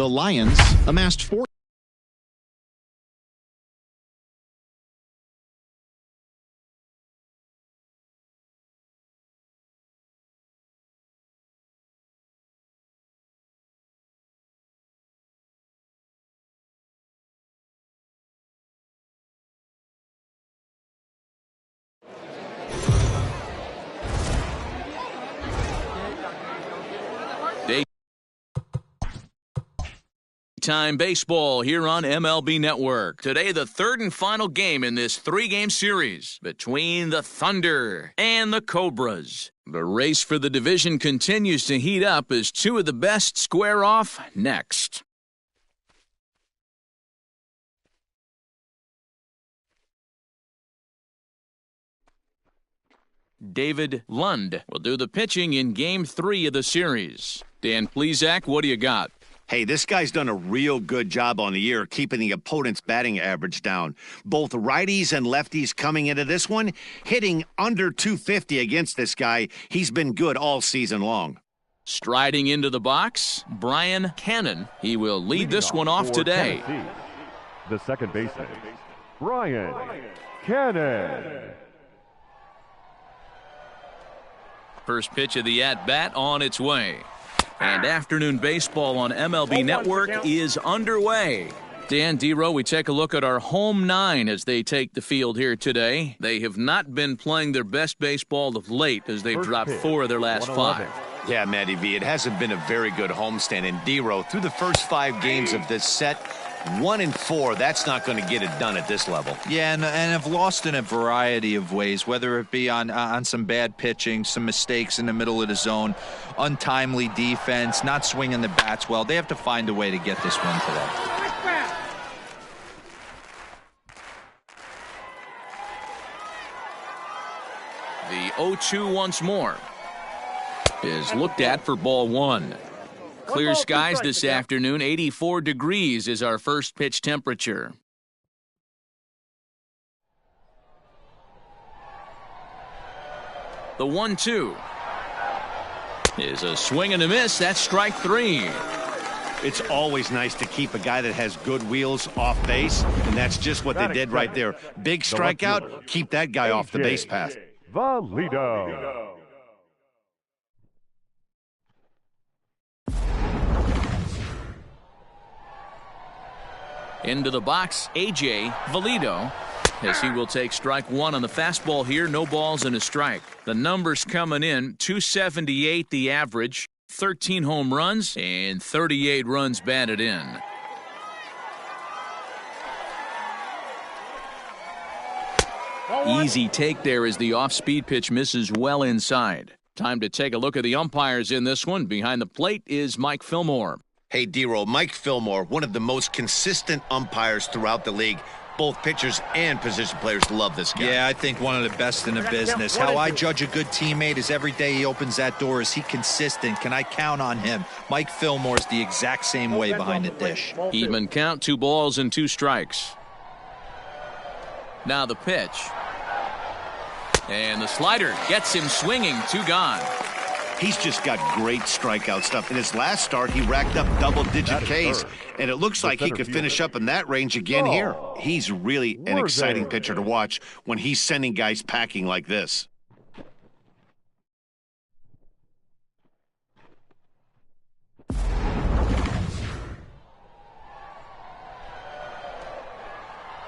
The Lions amassed 4. Time baseball here on MLB Network. Today, the third and final game in this three-game series between the Thunder and the Cobras. The race for the division continues to heat up as two of the best square off next. David Lund will do the pitching in Game 3 of the series. Dan Plesac, what do you got? Hey, this guy's done a real good job on the year keeping the opponent's batting average down. Both righties and lefties coming into this one, hitting under 250 against this guy. He's been good all season long. Striding into the box, Brian Cannon. He will lead this one off today. Tennessee, the second baseman, Brian Cannon. First pitch of the at-bat on its way. And afternoon baseball on MLB Network is underway. Dan Dero, we take a look at our home nine as they take the field here today. They have not been playing their best baseball of late as they've dropped 4 of their last 5. Yeah, Matty V, it hasn't been a very good homestand. And Dero, through the first 5 games of this set, 1-4, that's not going to get it done at this level. Yeah, and have lost in a variety of ways, whether it be on some bad pitching, some mistakes in the middle of the zone, untimely defense, not swinging the bats well. They have to find a way to get this one today. The 0-2 once more is looked at for ball 1. Clear skies this afternoon. 84 degrees is our first pitch temperature. The 1-2 is a swing and a miss. That's strike 3. It's always nice to keep a guy that has good wheels off base, and that's just what they did right there. Big strikeout, keep that guy off the base path. Valido. Into the box, A.J. Valido, as he will take strike 1 on the fastball here. No balls and a strike. The numbers coming in, 278 the average, 13 home runs, and 38 runs batted in. Easy take there as the off-speed pitch misses well inside. Time to take a look at the umpires in this one. Behind the plate is Mike Fillmore. Hey, Dero, Mike Fillmore, one of the most consistent umpires throughout the league. Both pitchers and position players love this guy. Yeah, I think one of the best in the business. How I judge a good teammate is every day he opens that door. Is he consistent? Can I count on him? Mike Fillmore's the exact same way behind the dish. Even count, 2 balls and 2 strikes. Now the pitch. And the slider gets him swinging. 2 gone. He's just got great strikeout stuff. In his last start, he racked up double-digit Ks, and it looks like he could finish up in that range again here. He's really an exciting pitcher to watch when he's sending guys packing like this.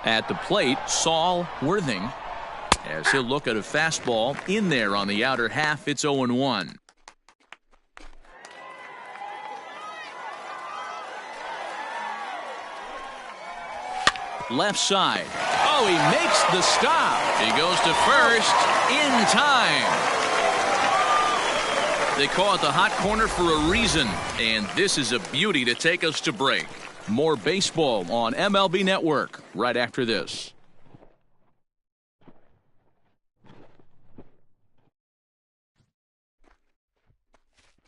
At the plate, Saul Worthing, as he'll look at a fastball in there on the outer half. It's 0-1. Left side. Oh, he makes the stop. He goes to first in time. They call it the hot corner for a reason, and this is a beauty to take us to break. More baseball on MLB Network right after this.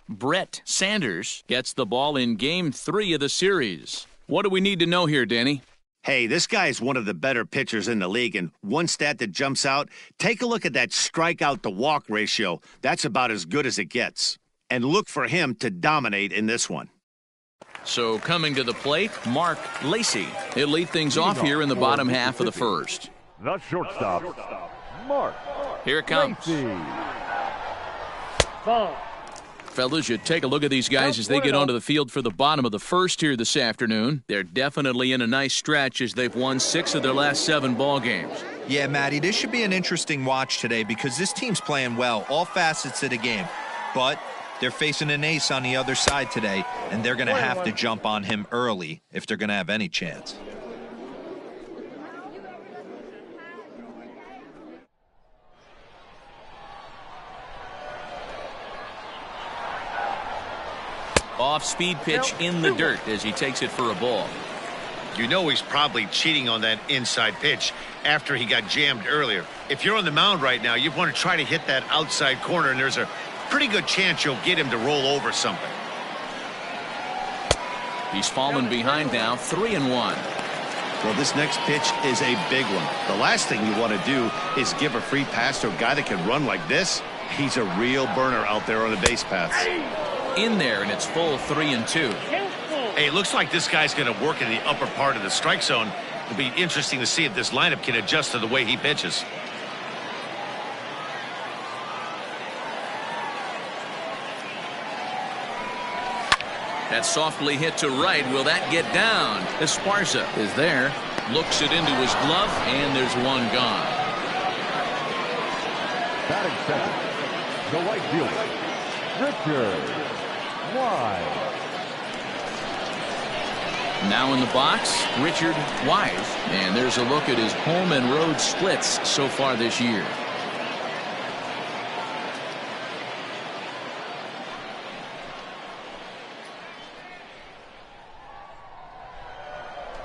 Brett Sanders gets the ball in Game 3 of the series. What do we need to know here, Danny? Hey, this guy is one of the better pitchers in the league, and one stat that jumps out, take a look at that strikeout to walk ratio. That's about as good as it gets. And look for him to dominate in this one. So coming to the plate, Mark Lacey. He'll lead things off here in the bottom half of the first. The shortstop, Mark. Here it comes. Fellas, you take a look at these guys as they get onto the field for the bottom of the first here this afternoon. They're definitely in a nice stretch as they've won 6 of their last 7 ball games. Yeah, Matty, this should be an interesting watch today because this team's playing well, all facets of the game. But they're facing an ace on the other side today, and they're going to have to jump on him early if they're going to have any chance. Off-speed pitch in the dirt as he takes it for a ball. You know he's probably cheating on that inside pitch after he got jammed earlier. If you're on the mound right now, you want to try to hit that outside corner, and there's a pretty good chance you'll get him to roll over something. He's fallen behind now, 3-1. Well, this next pitch is a big one. The last thing you want to do is give a free pass to a guy that can run like this. He's a real burner out there on the base paths. In there, and it's full 3-2. Hey, it looks like this guy's going to work in the upper part of the strike zone. It'll be interesting to see if this lineup can adjust to the way he pitches. That's softly hit to right. Will that get down? Esparza is there. Looks it into his glove, and there's one gone. Batting second, the right fielder, Richard Wise. Now in the box, Richard Wise. And there's a look at his home and road splits so far this year.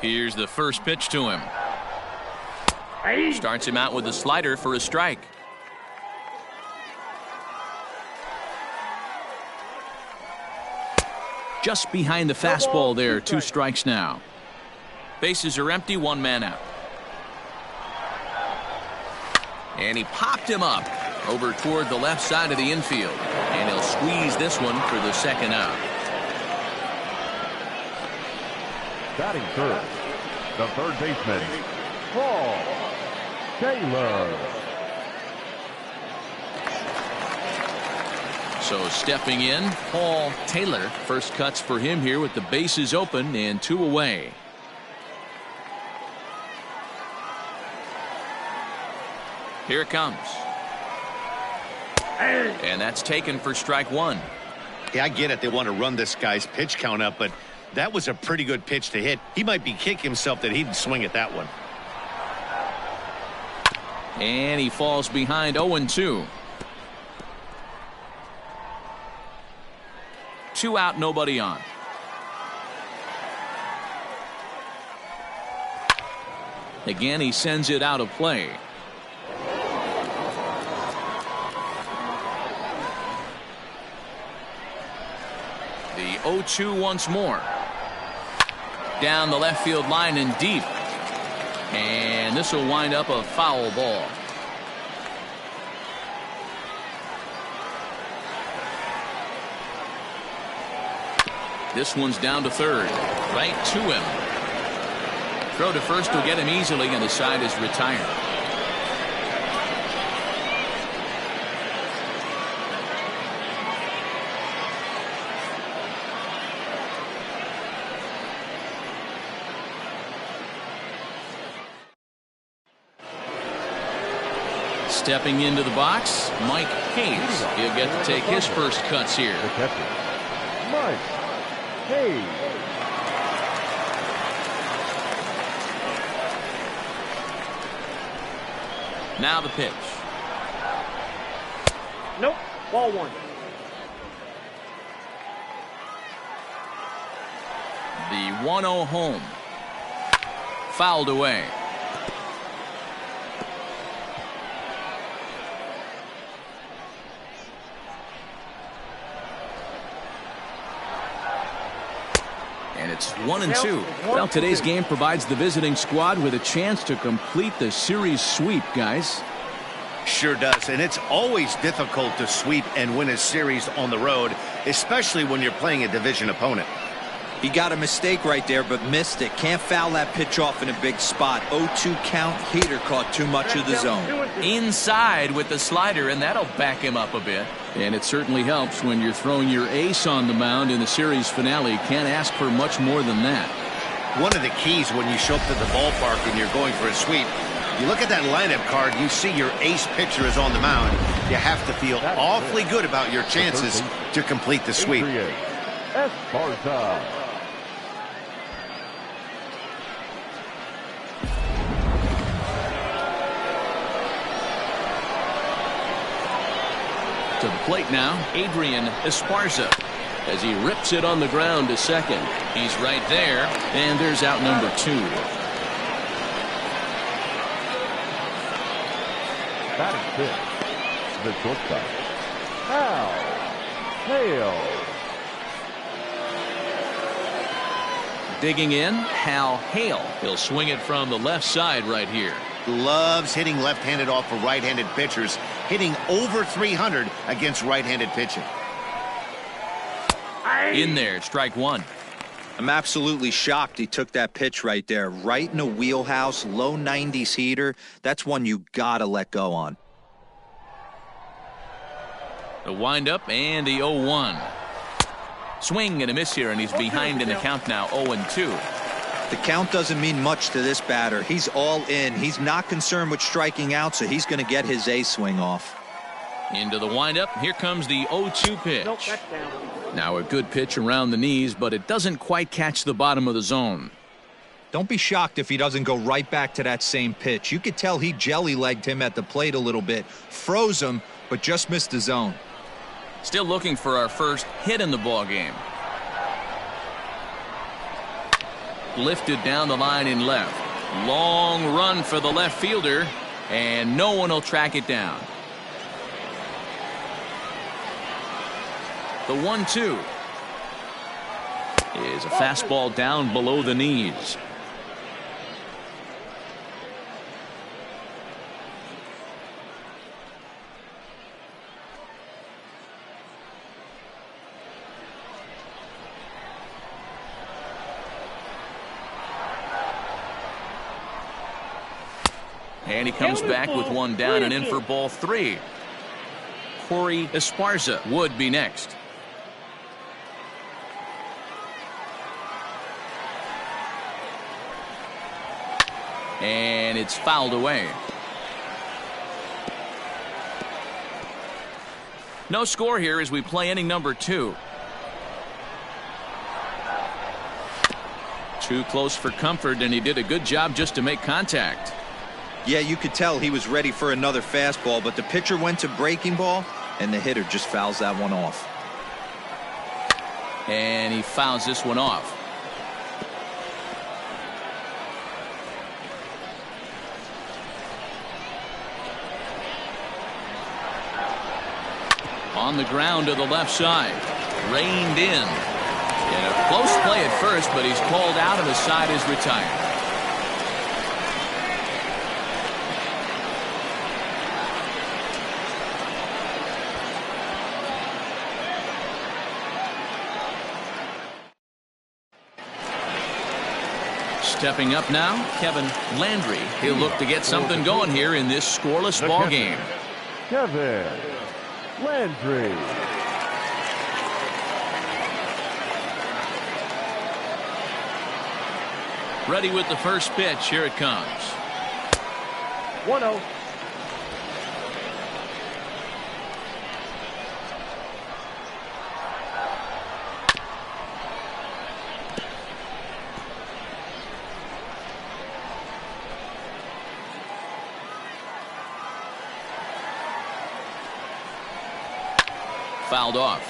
Here's the first pitch to him. Starts him out with a slider for a strike. Just behind the fastball there, 2 strikes now. Bases are empty, 1 man out. And he popped him up over toward the left side of the infield. And he'll squeeze this one for the second out. Batting third, the third baseman, Paul Taylor. So stepping in, Paul Taylor. First cuts for him here with the bases open and 2 away. Here it comes. And that's taken for strike 1. Yeah, I get it. They want to run this guy's pitch count up, but that was a pretty good pitch to hit. He might be kicking himself that he didn't swing at that one. And he falls behind 0-2. 2 out, nobody on. Again, he sends it out of play. The 0-2 once more. Down the left field line and deep. And this will wind up a foul ball. This one's down to third. Right to him. Throw to first will get him easily, and the side is retired. Stepping into the box, Mike Hayes. He'll get to take his first cuts here. The catcher, Mike Hayes. Now the pitch. Nope. Ball 1. The 1-0 home. Fouled away. And it's 1-2. Well, today's game provides the visiting squad with a chance to complete the series sweep, guys. Sure does, and it's always difficult to sweep and win a series on the road, especially when you're playing a division opponent. He got a mistake right there, but missed it. Can't foul that pitch off in a big spot. 0-2 count. Heater caught too much of the zone. Inside with the slider, and that'll back him up a bit. And it certainly helps when you're throwing your ace on the mound in the series finale. Can't ask for much more than that. One of the keys when you show up to the ballpark and you're going for a sweep, you look at that lineup card, you see your ace pitcher is on the mound. You have to feel awfully good about your chances to complete the sweep. To the plate now, Adrian Esparza, as he rips it on the ground to second. He's right there, and there's out number 2. Batting fifth, the shortstop, Hale. Digging in, Hal Hale. He'll swing it from the left side right here. Loves hitting left-handed off of right-handed pitchers, hitting over 300 against right-handed pitching. In there, strike 1. I'm absolutely shocked he took that pitch right there. Right in a wheelhouse, low 90s heater. That's one you gotta let go on. The windup and the 0-1. Swing and a miss here, and he's behind in the count now, 0-2. The count doesn't mean much to this batter. He's all in. He's not concerned with striking out, so he's going to get his A swing off. Into the windup. Here comes the 0-2 pitch. Now a good pitch around the knees, but it doesn't quite catch the bottom of the zone. Don't be shocked if he doesn't go right back to that same pitch. You could tell he jelly-legged him at the plate a little bit. Froze him, but just missed the zone. Still looking for our first hit in the ball game. Lifted down the line in left. Long run for the left fielder, and no one will track it down. The 1-2 is a fastball down below the knees. And he comes back with one down and in for ball 3. Corey Esparza would be next. And it's fouled away. No score here as we play inning number 2. Too close for comfort, and he did a good job just to make contact. Yeah, you could tell he was ready for another fastball, but the pitcher went to breaking ball, and the hitter just fouls that one off. And he fouls this one off. On the ground to the left side. Reined in. And a close play at first, but he's called out and the side is retired. Stepping up now, Kevin Landry. He'll look to get something going here in this scoreless ball game. Kevin Landry. Ready with the first pitch. Here it comes. 1-0. Fouled off.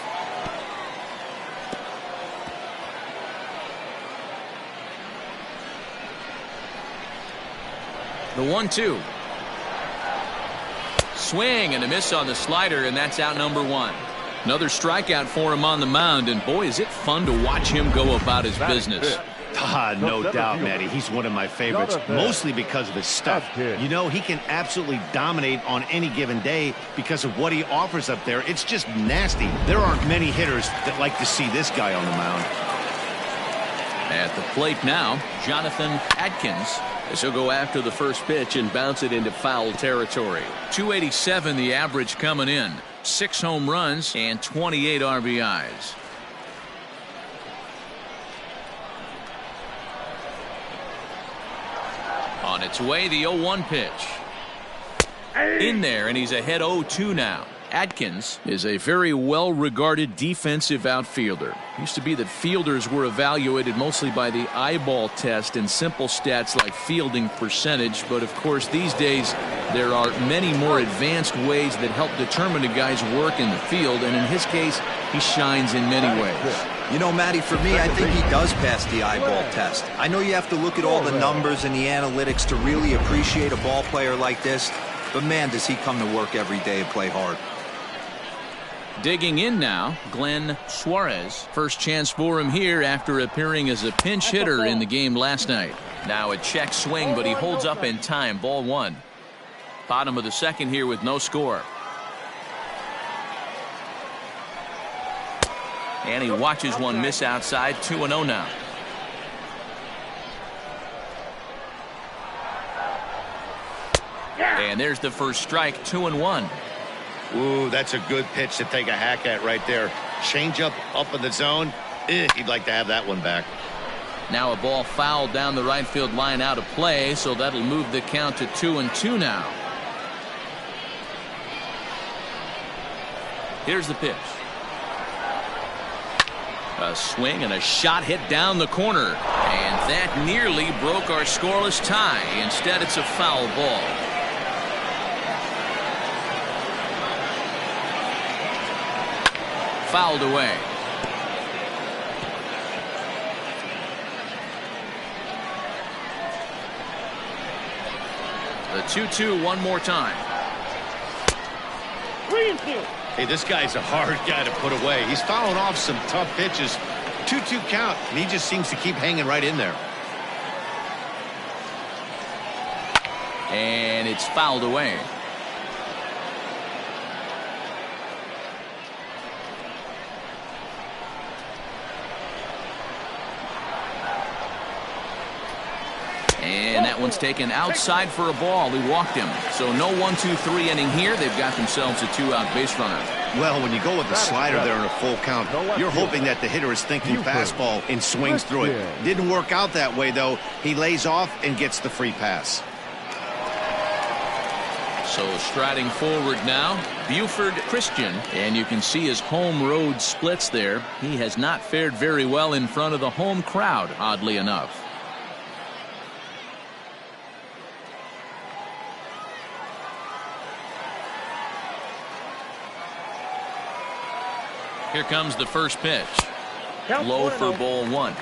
The 1-2. Swing and a miss on the slider, and that's out number 1. Another strikeout for him on the mound, and boy, is it fun to watch him go about his business. No doubt, Matty. He's one of my favorites, mostly because of his stuff. You know, he can absolutely dominate on any given day because of what he offers up there. It's just nasty. There aren't many hitters that like to see this guy on the mound. At the plate now, Jonathan Adkins, as he'll go after the first pitch and bounce it into foul territory. 287 the average coming in. 6 home runs and 28 RBIs. On its way, the 0-1 pitch. In there, and he's ahead 0-2 now. Adkins is a very well-regarded defensive outfielder. Used to be that fielders were evaluated mostly by the eyeball test and simple stats like fielding percentage, but of course these days there are many more advanced ways that help determine a guy's work in the field, and in his case he shines in many ways. You know, Matty, for me, I think he does pass the eyeball test. I know you have to look at all the numbers and the analytics to really appreciate a ball player like this, but man, does he come to work every day and play hard. Digging in now, Glenn Suarez. First chance for him here after appearing as a pinch hitter in the game last night. Now a check swing, but he holds up in time. Ball 1. Bottom of the second here with no score. And he watches one miss outside. 2-0 now. And there's the first strike. 2-1. Ooh, that's a good pitch to take a hack at right there. Change up in the zone. He'd like to have that one back. Now a ball fouled down the right field line out of play, so that'll move the count to 2-2 now. Here's the pitch. A swing and a shot hit down the corner, and that nearly broke our scoreless tie. Instead, it's a foul ball. Fouled away. The 2-2 one more time. Hey, this guy's a hard guy to put away. He's fouling off some tough pitches. 2-2 count, and he just seems to keep hanging right in there. And it's fouled away. And that one's taken outside for a ball. He walked him. So no 1-2-3 inning here. They've got themselves a 2-out base runner. Well, when you go with the slider there in a full count, you're hoping that the hitter is thinking fastball and swings through it. Didn't work out that way, though. He lays off and gets the free pass. So striding forward now, Buford Christian, and you can see his home road splits there. He has not fared very well in front of the home crowd, oddly enough. Here comes the first pitch. Low for ball 1.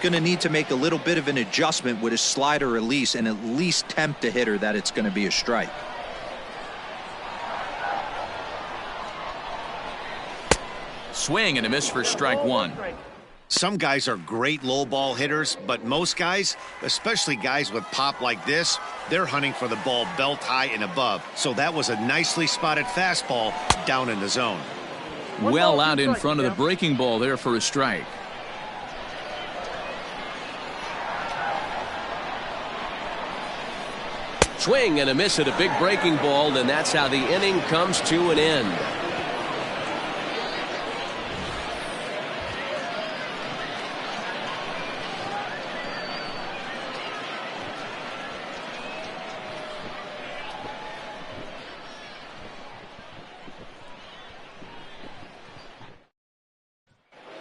Going to need to make a little bit of an adjustment with his slider release and at least tempt the hitter that it's going to be a strike. Swing and a miss for strike 1. Some guys are great low ball hitters, but most guys, especially guys with pop like this, they're hunting for the ball belt high and above. So that was a nicely spotted fastball down in the zone. Well out in front of the breaking ball there for a strike. Swing and a miss at a big breaking ball, and that's how the inning comes to an end.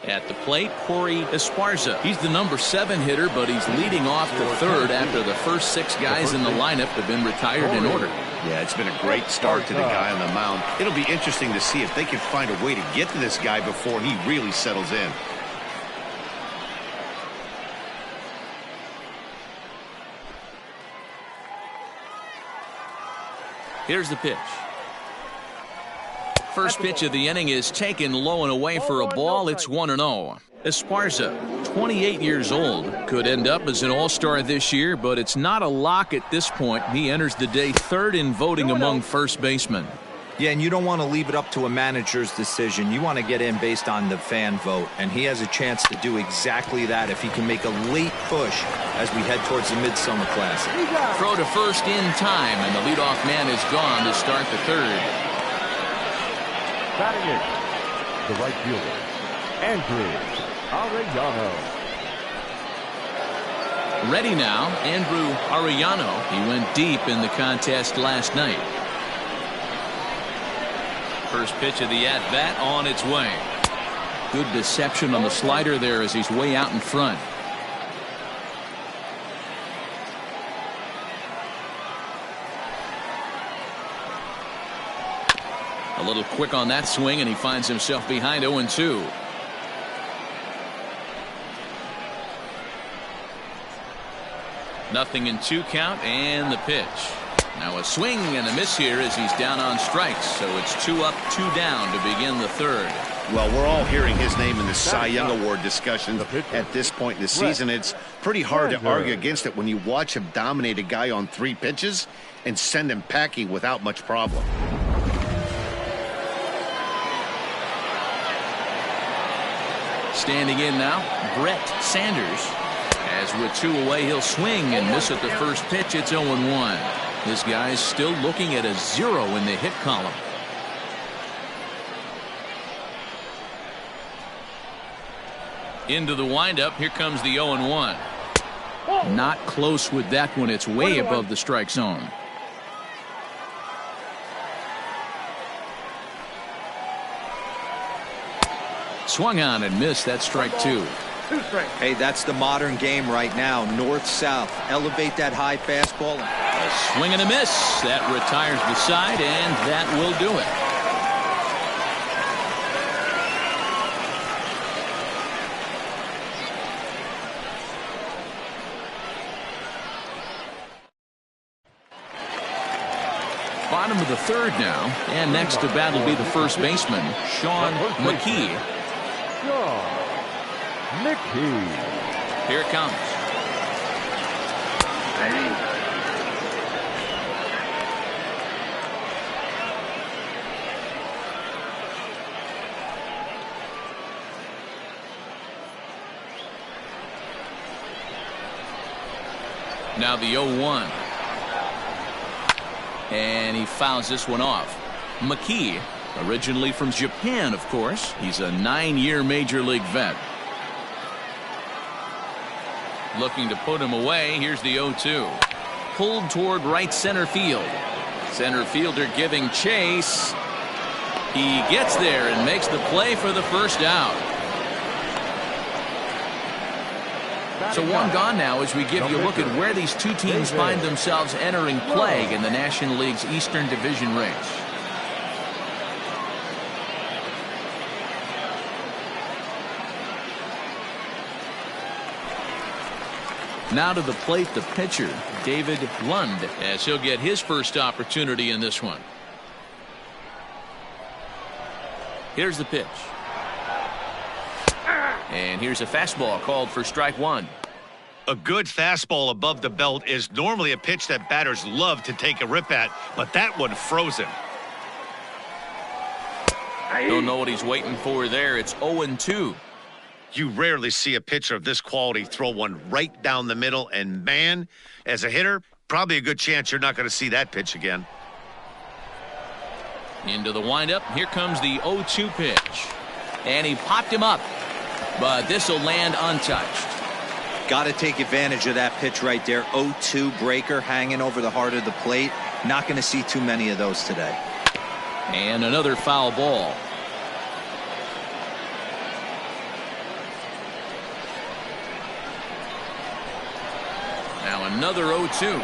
At the plate, Corey Esparza. He's the number 7 hitter, but he's leading off the third after the first 6 guys in the lineup have been retired in order. Yeah, it's been a great start to the guy on the mound. It'll be interesting to see if they can find a way to get to this guy before he really settles in. Here's the pitch. First pitch of the inning is taken low and away for a ball. It's 1-0. Esparza, 28 years old, could end up as an all-star this year, but it's not a lock at this point. He enters the day 3rd in voting among first basemen. Yeah, and you don't want to leave it up to a manager's decision. You want to get in based on the fan vote, and he has a chance to do exactly that if he can make a late push as we head towards the Midsummer Classic. Throw to first in time, and the leadoff man is gone to start the third. Batting in, the right fielder, Andrew Arellano. Ready now, Andrew Arellano. He went deep in the contest last night. First pitch of the at-bat on its way. Good deception on the slider there as he's way out in front. A little quick on that swing, and he finds himself behind 0-2. Nothing in 2 count, and the pitch. Now a swing and a miss here as he's down on strikes. So it's 2 up, 2 down to begin the third. Well, we're all hearing his name in the Cy Young Award discussion at this point in the season. It's pretty hard to argue against it when you watch him dominate a guy on 3 pitches and send him packing without much problem. Standing in now, Brett Sanders. As with 2 away, he'll swing and miss at the first pitch. It's 0-1. This guy's still looking at a 0 in the hit column. Into the windup. Here comes the 0-1. Not close with that one. It's way above the strike zone. Swung on and missed. That's strike 2. Hey, that's the modern game right now. North-south. Elevate that high fastball. A swing and a miss. That retires the side, and that will do it. Bottom of the third now, and next to bat will be the first baseman, Sean McKee. McKee. Here it comes. Now the 0-1. And he fouls this one off. McKee, originally from Japan, of course. He's a 9-year major league vet. Looking to put him away. Here's the 0-2. Pulled toward right center field. Center fielder giving chase. He gets there and makes the play for the first out. So one gone now as we give you a look at where these two teams find themselves entering play in the National League's Eastern Division race. Now to the plate, the pitcher, David Lund, as he'll get his first opportunity in this one. Here's the pitch. And here's a fastball called for strike 1. A good fastball above the belt is normally a pitch that batters love to take a rip at, but that one froze him. Don't know what he's waiting for there. It's 0-2. You rarely see a pitcher of this quality throw one right down the middle, and man, as a hitter, probably a good chance you're not going to see that pitch again. Into the windup. Here comes the 0-2 pitch. And he popped him up, but this will land untouched. Got to take advantage of that pitch right there. 0-2 breaker hanging over the heart of the plate. Not going to see too many of those today. And another foul ball. Now another 0-2.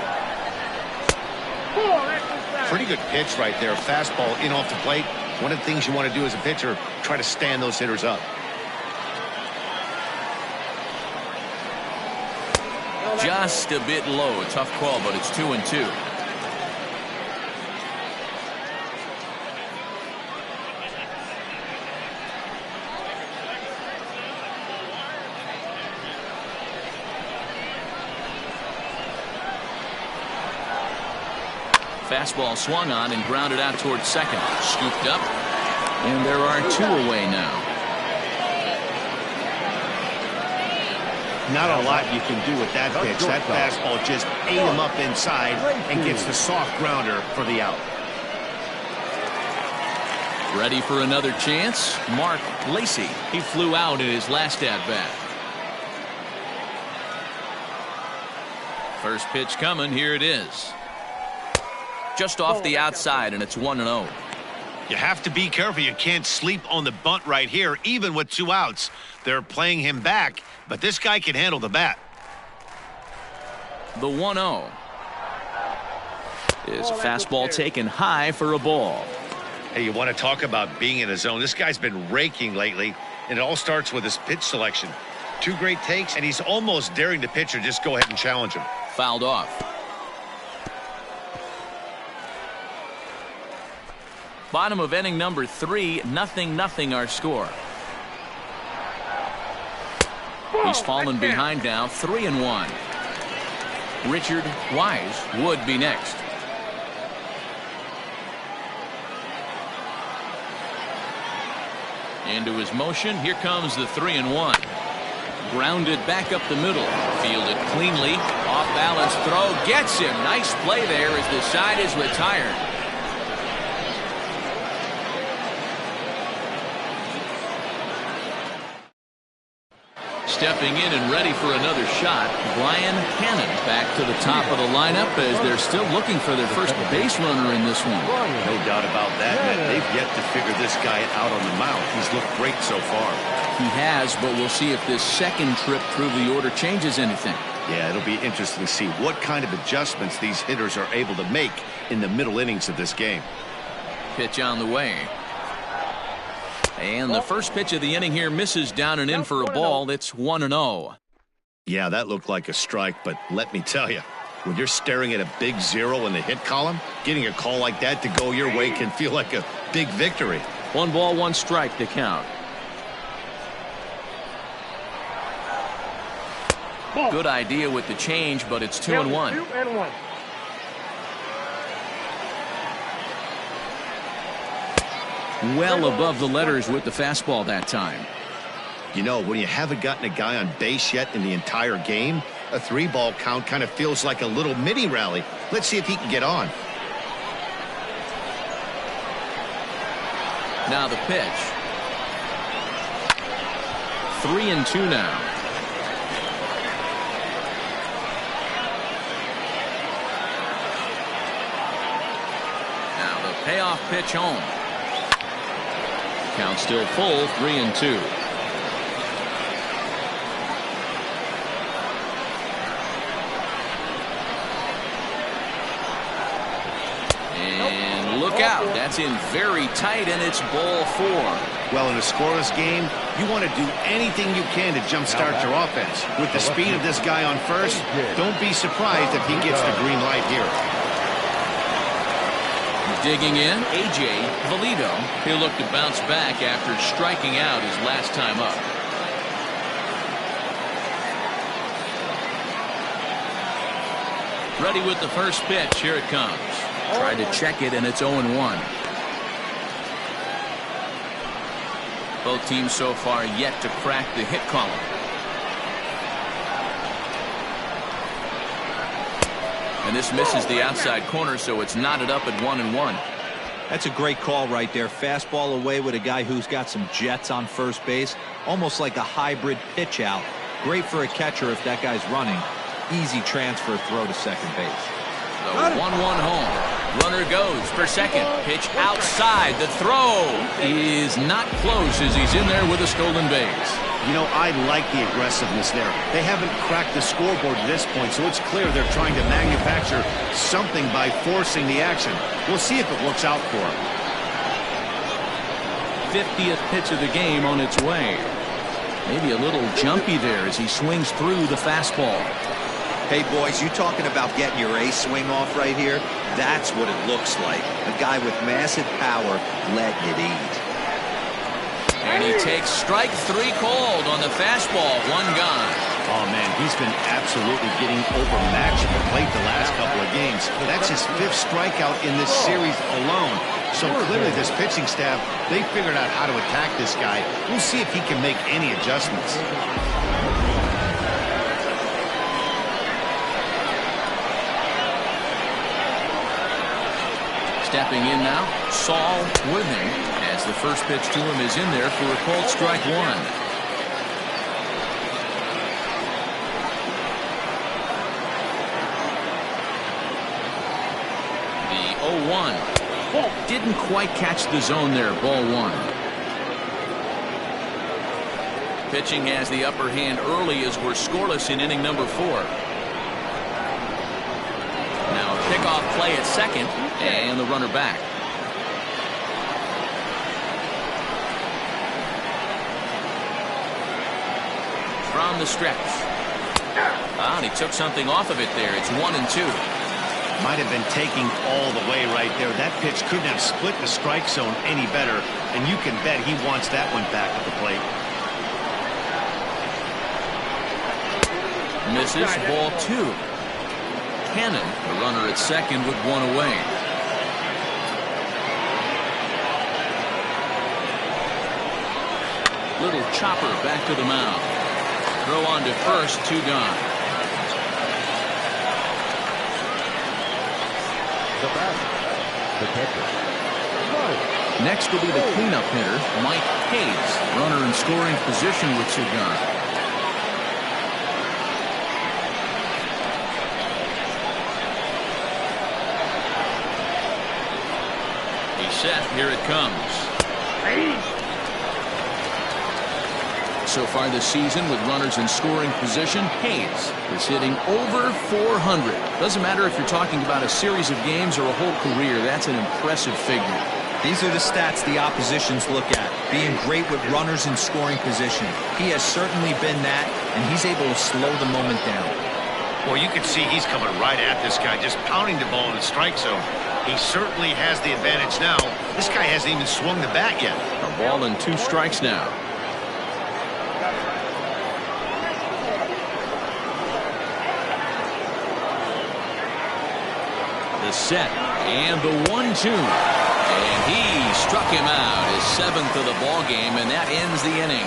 Pretty good pitch right there. Fastball in off the plate. One of the things you want to do as a pitcher, try to stand those hitters up. Just a bit low. Tough call, but it's 2-2. Fastball swung on and grounded out towards second. Scooped up, and there are 2 away now. Not a lot you can do with that pitch. That fastball just ate him up inside and gets the soft grounder for the out. Ready for another chance? Mark Lacey. He flew out in his last at-bat. First pitch coming. Here it is. Just off the outside, and it's 1-0. You have to be careful. You can't sleep on the bunt right here, even with 2 outs. They're playing him back, but this guy can handle the bat. The 1-0 is a fastball taken high for a ball. Hey, you want to talk about being in a zone. This guy's been raking lately, and it all starts with his pitch selection. 2 great takes, and he's almost daring the pitcher just go ahead and challenge him. Fouled off. Bottom of inning number 3, 0-0 our score. He's fallen behind now, 3-1. Richard Wise would be next. Into his motion. Here comes the 3-1. Grounded back up the middle. Fielded cleanly. Off balance throw. Gets him. Nice play there as the side is retired. Stepping in and ready for another shot, Brian Cannon back to the top of the lineup as they're still looking for their first base runner in this one. No doubt about that. They've yet to figure this guy out on the mound. He's looked great so far. He has, but we'll see if this second trip through the order changes anything. Yeah, it'll be interesting to see what kind of adjustments these hitters are able to make in the middle innings of this game. Pitch on the way. And the first pitch of the inning here misses down and in for a ball. It's 1-0. Yeah, that looked like a strike, but let me tell you, when you're staring at a big 0 in the hit column, getting a call like that to go your way can feel like a big victory. 1 ball, 1 strike to count. Good idea with the change, but it's 2-1. 2-1. Well above the letters with the fastball that time. You know, when you haven't gotten a guy on base yet in the entire game, a 3-ball count kind of feels like a little mini rally. Let's see if he can get on. Now the pitch. 3-2 now. Now the payoff pitch home. Count still full, 3-2. And look out. That's in very tight, and it's ball 4. Well, in a scoreless game, you want to do anything you can to jumpstart your offense. With the speed of this guy on first, don't be surprised if he gets the green light here. Digging in, A.J. Valido. He'll look to bounce back after striking out his last time up. Ready with the first pitch. Here it comes. Tried to check it, and it's 0-1. Both teams so far yet to crack the hit column. And this misses the outside corner, so it's knotted up at 1-1. That's a great call right there. Fastball away with a guy who's got some jets on first base. Almost like a hybrid pitch out. Great for a catcher if that guy's running. Easy transfer throw to second base. The 1-1 home. Runner goes for second. Pitch outside. The throw is not close as he's in there with a stolen base. You know, I like the aggressiveness there. They haven't cracked the scoreboard at this point, so it's clear they're trying to manufacture something by forcing the action. We'll see if it works out for them. 50th pitch of the game on its way. Maybe a little jumpy there as he swings through the fastball. Hey, boys, you talking about getting your ace swing off right here? That's what it looks like. A guy with massive power letting it eat. And he takes strike 3 called on the fastball. 1 gone. Oh, man, he's been absolutely getting overmatched at the plate the last couple of games. That's his 5th strikeout in this series alone. So clearly this pitching staff, they figured out how to attack this guy. We'll see if he can make any adjustments. Stepping in now, Saul Worthing, as the first pitch to him is in there for a called strike 1. The 0-1. Didn't quite catch the zone there, ball 1. Pitching has the upper hand early as we're scoreless in inning number 4. Now a pickoff play at second, and the runner back. From the stretch. And he took something off of it there. It's 1-2. Might have been taking all the way right there. That pitch couldn't have split the strike zone any better, and you can bet he wants that one back at the plate. Misses, ball 2. Cannon, the runner at second with 1 away. Little chopper back to the mound. Throw on to first, 2 gone. The batter, the catcher. Next will be the cleanup hitter, Mike Hayes. Runner in scoring position with 2 gone. He's set. Here it comes. So far this season with runners in scoring position, Hayes is hitting over 400. Doesn't matter if you're talking about a series of games or a whole career. That's an impressive figure. These are the stats the oppositions look at. Being great with runners in scoring position. He has certainly been that, and he's able to slow the moment down. Well, you can see he's coming right at this guy, just pounding the ball in the strike zone. He certainly has the advantage now. This guy hasn't even swung the bat yet. A ball and 2 strikes now. The set and the 1-2, and he struck him out, his 7th of the ball game, and that ends the inning.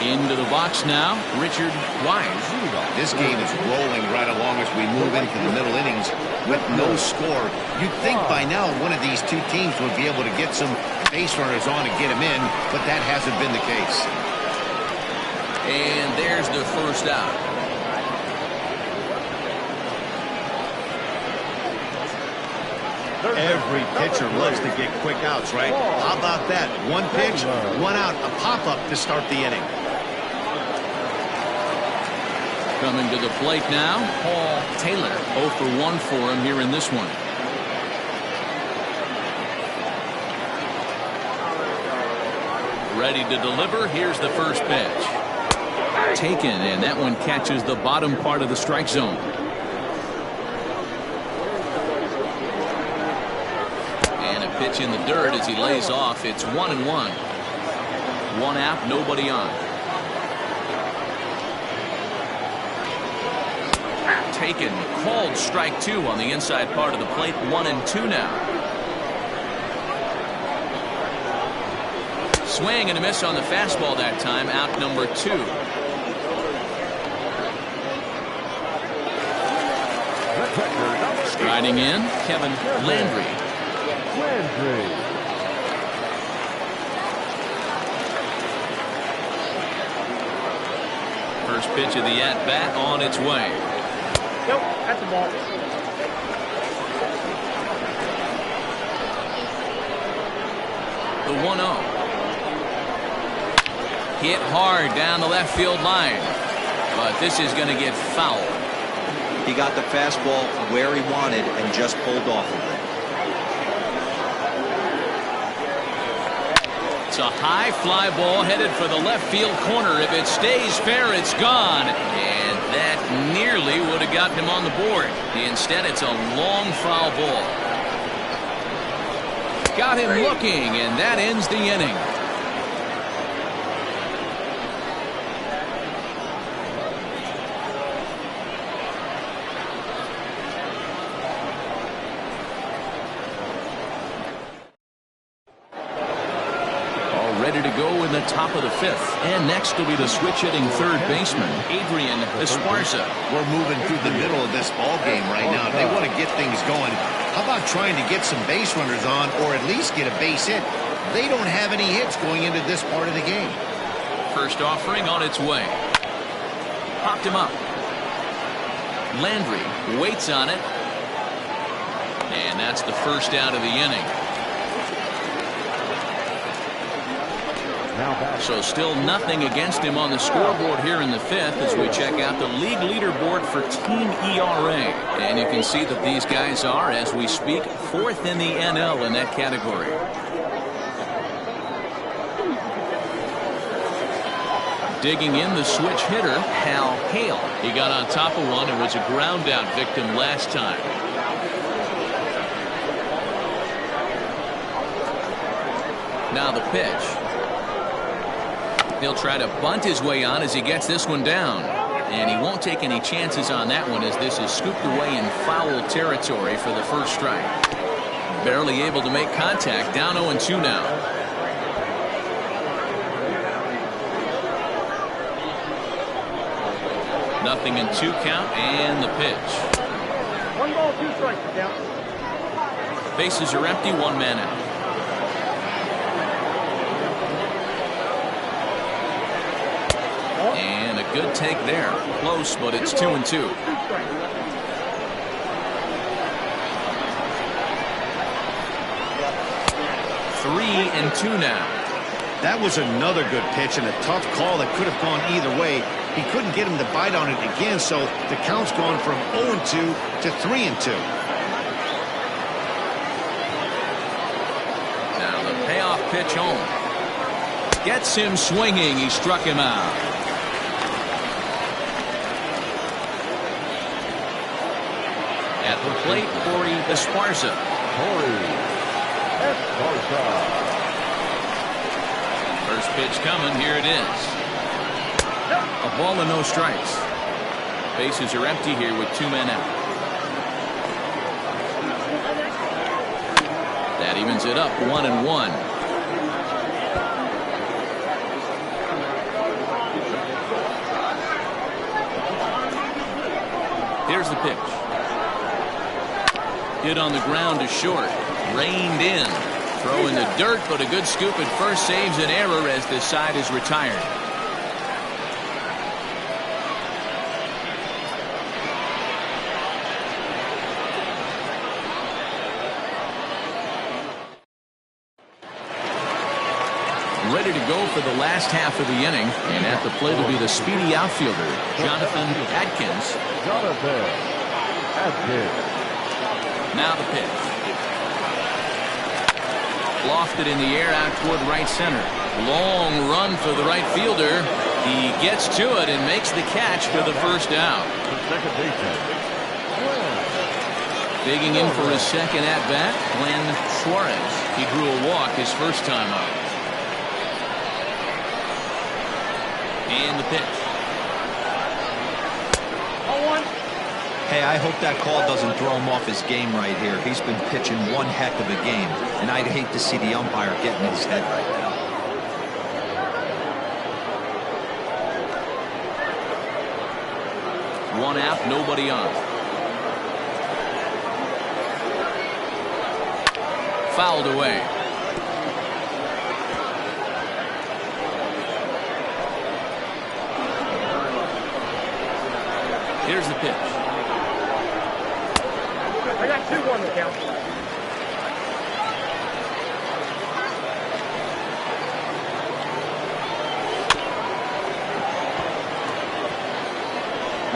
Into the box now, Richard Wise. This game is rolling right along as we move into the middle innings with no score. You'd think by now one of these 2 teams would be able to get some base runners on and get them in, but that hasn't been the case. And there's the first out. Every pitcher loves to get quick outs, right? How about that? 1 pitch, 1 out, a pop-up to start the inning. Coming to the plate now, Paul Taylor. 0 for 1 for him here in this one. Ready to deliver. Here's the first pitch. Taken, and that one catches the bottom part of the strike zone. And a pitch in the dirt as he lays off. It's 1-1. 1 out, nobody on. Taken, called strike 2 on the inside part of the plate. 1-2 now. Swing and a miss on the fastball that time. Out number 2. Striding in, Kevin Landry. First pitch of the at-bat on its way. Nope, that's the ball. The 1-0. Hit hard down the left field line. But this is going to get foul. He got the fastball where he wanted and just pulled off of it. It's a high fly ball headed for the left field corner. If it stays fair, it's gone. And that nearly would have gotten him on the board. Instead, it's a long foul ball. Got him looking, and that ends the inning. Ready to go in the top of the fifth. And next will be the switch-hitting third baseman, Adrian Esparza. We're moving through the middle of this ball game right now. They want to get things going. How about trying to get some base runners on, or at least get a base hit? They don't have any hits going into this part of the game. First offering on its way. Popped him up. Landry waits on it. And that's the first out of the inning. So still nothing against him on the scoreboard here in the fifth as we check out the league leaderboard for team ERA. And you can see that these guys are, as we speak, fourth in the NL in that category. Digging in the switch hitter, Hal Hale. He got on top of one and was a ground out victim last time. Now the pitch. He'll try to bunt his way on as he gets this one down. And he won't take any chances on that one as this is scooped away in foul territory for the first strike. Barely able to make contact. Down 0-2 now. Nothing in 2 count and the pitch. 1 ball, 2 strikes. Count. Bases are empty. 1 man out. And a good take there. Close, but it's 2-2. 3-2 now. That was another good pitch and a tough call that could have gone either way. He couldn't get him to bite on it again, so the count's gone from 0-2 to 3-2. Now the payoff pitch home. Gets him swinging. He struck him out. At the plate, Corey Esparza. First pitch coming. Here it is. A ball and no strikes. Bases are empty here with 2 men out. That evens it up 1-1. Here's the pitch. Hit on the ground to short. Reined in. Throw in the dirt, but a good scoop at first saves an error as this side is retired. Ready to go for the last half of the inning. And at the plate will be the speedy outfielder, Jonathan Adkins. Now the pitch. Lofted in the air out toward right center. Long run for the right fielder. He gets to it and makes the catch for the first out. Digging in for his second at-bat, Glenn Suarez. He drew a walk his first time up. And the pitch. Hey, I hope that call doesn't throw him off his game right here. He's been pitching one heck of a game, and I'd hate to see the umpire getting his head right now. One out, nobody on. Fouled away. Here's the pitch. I got 2-1 to count.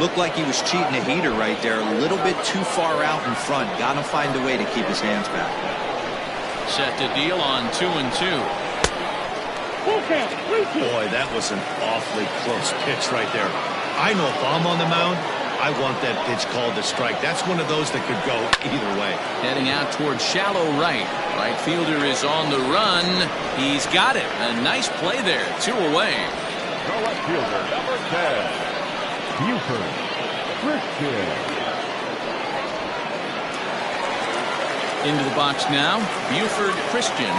Looked like he was cheating a heater right there. A little bit too far out in front. Got to find a way to keep his hands back. Set to deal on 2-2. Full count. 3-2. Boy, that was an awfully close pitch right there. I know if I'm on the mound, I want that pitch called a strike. That's one of those that could go either way. Heading out towards shallow right. Right fielder is on the run. He's got it. A nice play there. 2 away. The right fielder, number 10, Buford Christian. Into the box now, Buford Christian.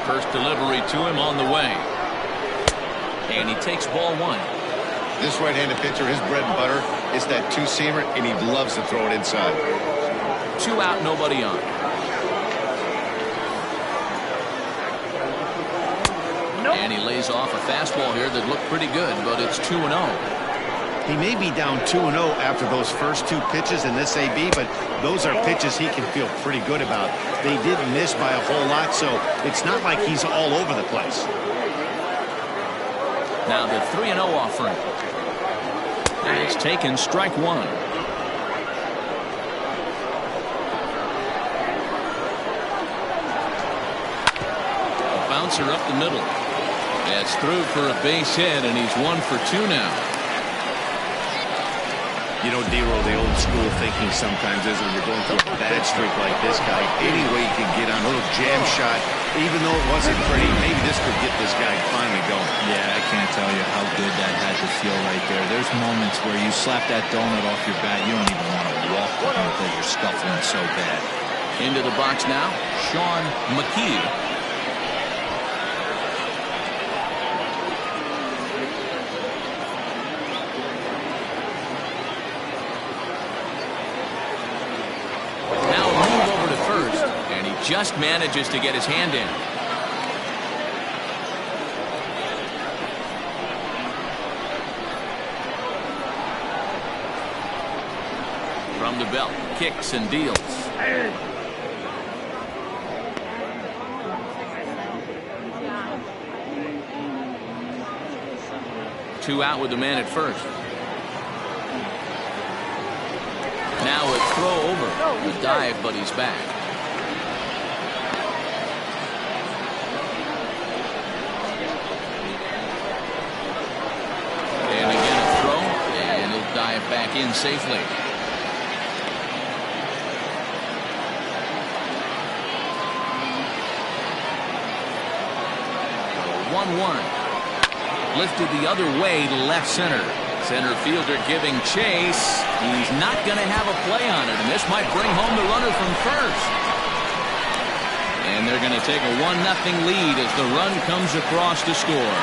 First delivery to him on the way. And he takes ball 1. This right-handed pitcher, his bread and butter is that two-seamer, and he loves to throw it inside. 2 out, nobody on. And he lays off a fastball here that looked pretty good, but it's 2-0. He may be down 2-0 after those first 2 pitches in this AB, but those are pitches he can feel pretty good about. They didn't miss by a whole lot, so it's not like he's all over the place. Now the 3-0 offering. And it's taken strike 1. A bouncer up the middle. That's through for a base hit, and he's 1 for 2 now. You know, D-Roll, the old school thinking sometimes is when you're going through a bad streak like this guy, any way you can get on a little jam shot, even though it wasn't pretty, maybe this could get this guy finally going. Yeah, I can't tell you how good that had to feel right there. There's moments where you slap that donut off your bat, you don't even want to walk because you're scuffling so bad. Into the box now, Sean McKee. Just manages to get his hand in. From the belt, kicks and deals. Two out with the man at first. Now a throw over. The dive, but he's back. Back in safely. 1-1. Lifted the other way to left center. Center fielder giving chase. He's not going to have a play on it, and this might bring home the runner from first. And they're going to take a 1-0 lead as the run comes across to score.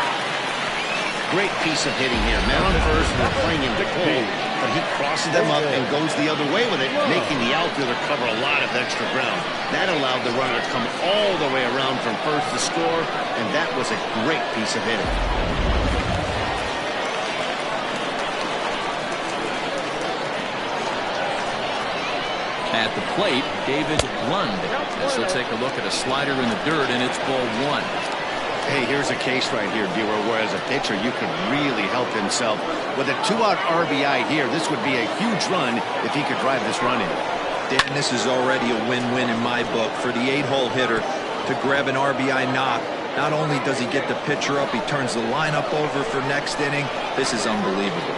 Great piece of hitting here. Man on first, and they're playing him to cold, but he crosses them up and goes the other way with it, making the outfielder cover a lot of extra ground. That allowed the runner to come all the way around from first to score, and that was a great piece of hitting. At the plate, David Lund. As he'll take a look at a slider in the dirt, and it's ball 1. Hey, here's a case right here, D-Roll, where as a pitcher, you can really help himself. With a 2-out RBI here, this would be a huge run if he could drive this run in. Dan, this is already a win-win in my book. For the 8-hole hitter to grab an RBI knock, not only does he get the pitcher up, he turns the lineup over for next inning. This is unbelievable.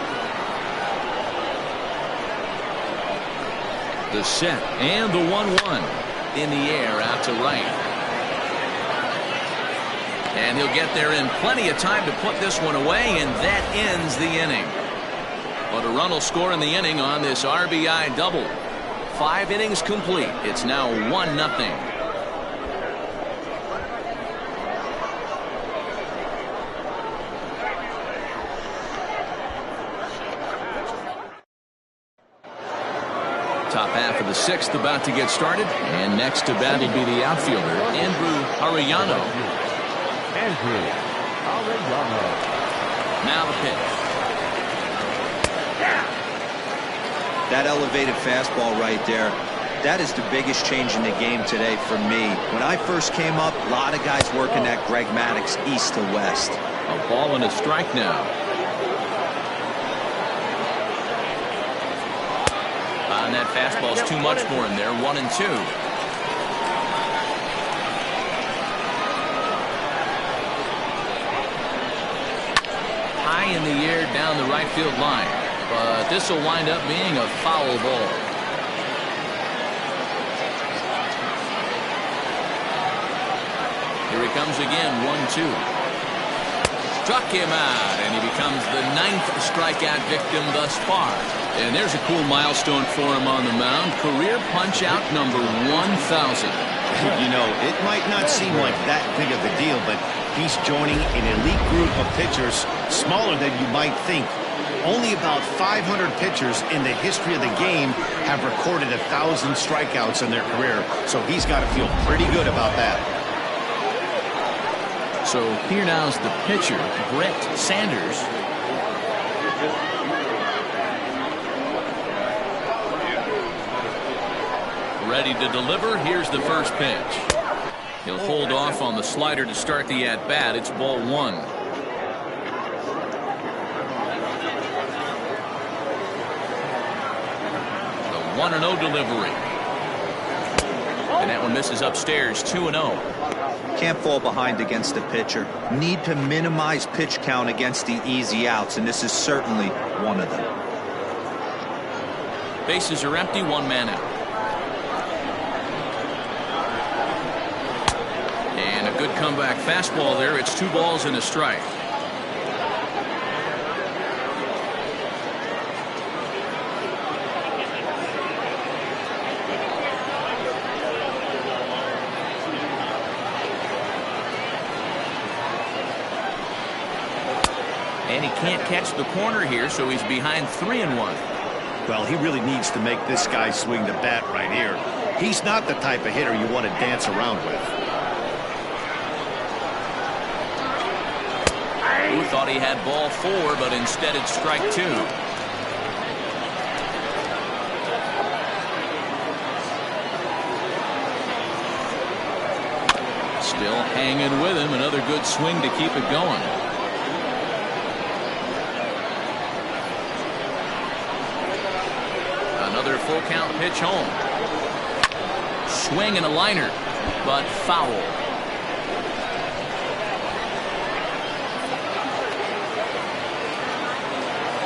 The set and the 1-1 in the air out to right. And he'll get there in plenty of time to put this one away, and that ends the inning. But a run will score in the inning on this RBI double. 5 innings complete. It's now 1-0. Top half of the 6th about to get started, and next to bat will be the outfielder, Andrew Arellano. Now the pitch. That elevated fastball right there, that is the biggest change in the game today for me. When I first came up, a lot of guys working that Greg Maddux east to west. A ball and a strike now. And that fastball's too much for him there. 1-2. High in the air down the right field line. But this will wind up being a foul ball. Here he comes again. 1-2. Struck him out, and he becomes the 9th strikeout victim thus far. And there's a cool milestone for him on the mound. Career punch-out number 1,000. You know, it might not seem like that big of a deal, but he's joining an elite group of pitchers smaller than you might think. Only about 500 pitchers in the history of the game have recorded 1,000 strikeouts in their career, so he's got to feel pretty good about that. So here now is the pitcher, Brett Sanders. Ready to deliver. Here's the first pitch. He'll hold off on the slider to start the at-bat. It's ball 1. The 1-0 delivery. And that one misses upstairs. 2-0. Can't fall behind against the pitcher. Need to minimize pitch count against the easy outs, and this is certainly one of them. Bases are empty. 1 man out. And a good comeback fastball there. It's 2 balls and a strike. And he can't catch the corner here, so he's behind 3-1. Well, he really needs to make this guy swing the bat right here. He's not the type of hitter you want to dance around with. Who thought he had ball 4, but instead it's strike 2. Still hanging with him. Another good swing to keep it going. Another full count pitch home. Swing and a liner, but foul.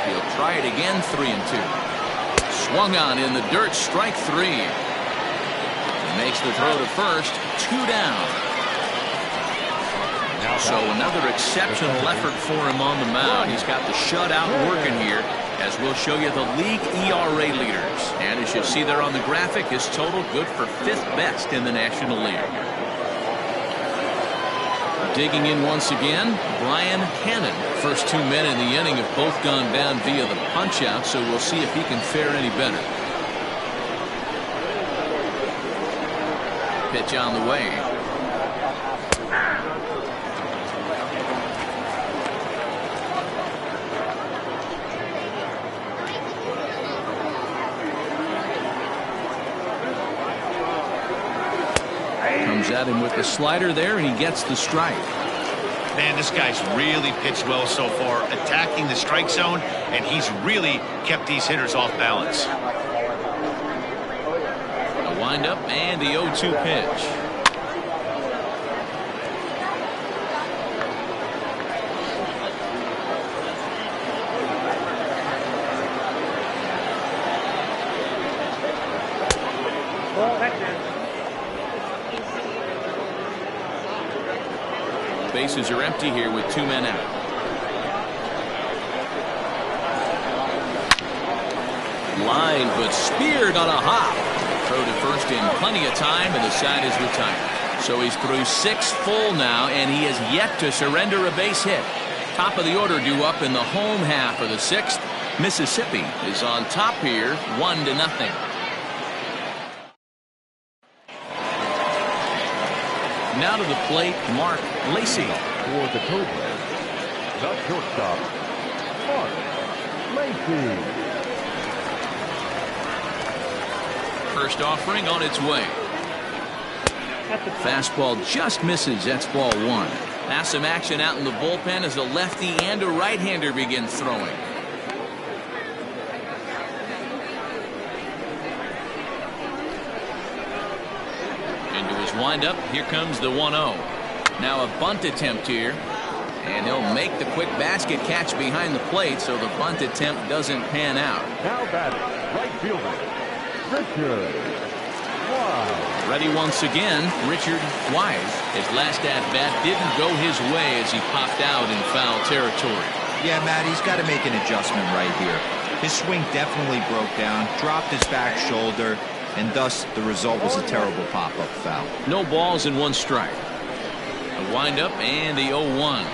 He'll try it again. 3-2. Swung on in the dirt. Strike 3. Makes the throw to first. 2 down. So another exceptional effort for him on the mound. He's got the shutout working here, as we'll show you the league ERA leaders. And as you see there on the graphic, his total good for 5th best in the National League. Digging in once again, Brian Cannon. First 2 men in the inning have both gone down via the punch-out, so we'll see if he can fare any better. Pitch on the way. Comes at him with the slider there, and he gets the strike. Man, this guy's really pitched well so far, attacking the strike zone, and he's really kept these hitters off balance. A windup and the 0-2 pitch. Bases are empty here with 2 men out. Line, but speared on a hop. Throw to first in plenty of time, and the side is retired. So he's through 6 full now, and he has yet to surrender a base hit. Top of the order due up in the home half of the 6th. Mississippi is on top here, 1-0. Now to the plate, Mark Lacey. For the Cobras, the shortstop, Mark Lacey. First offering on its way. Fastball just misses. That's ball 1. Now some action out in the bullpen as a lefty and a right-hander begin throwing. Wind up. Here comes the 1-0. Now a bunt attempt here. And he'll make the quick basket catch behind the plate, so the bunt attempt doesn't pan out. Now batting, right fielder, Richard Wise. Ready once again, Richard Wise. His last at-bat didn't go his way as he popped out in foul territory. Yeah, Matt, he's got to make an adjustment right here. His swing definitely broke down, dropped his back shoulder, and thus the result was a terrible pop-up foul. No balls and 1 strike. A wind-up and the 0-1.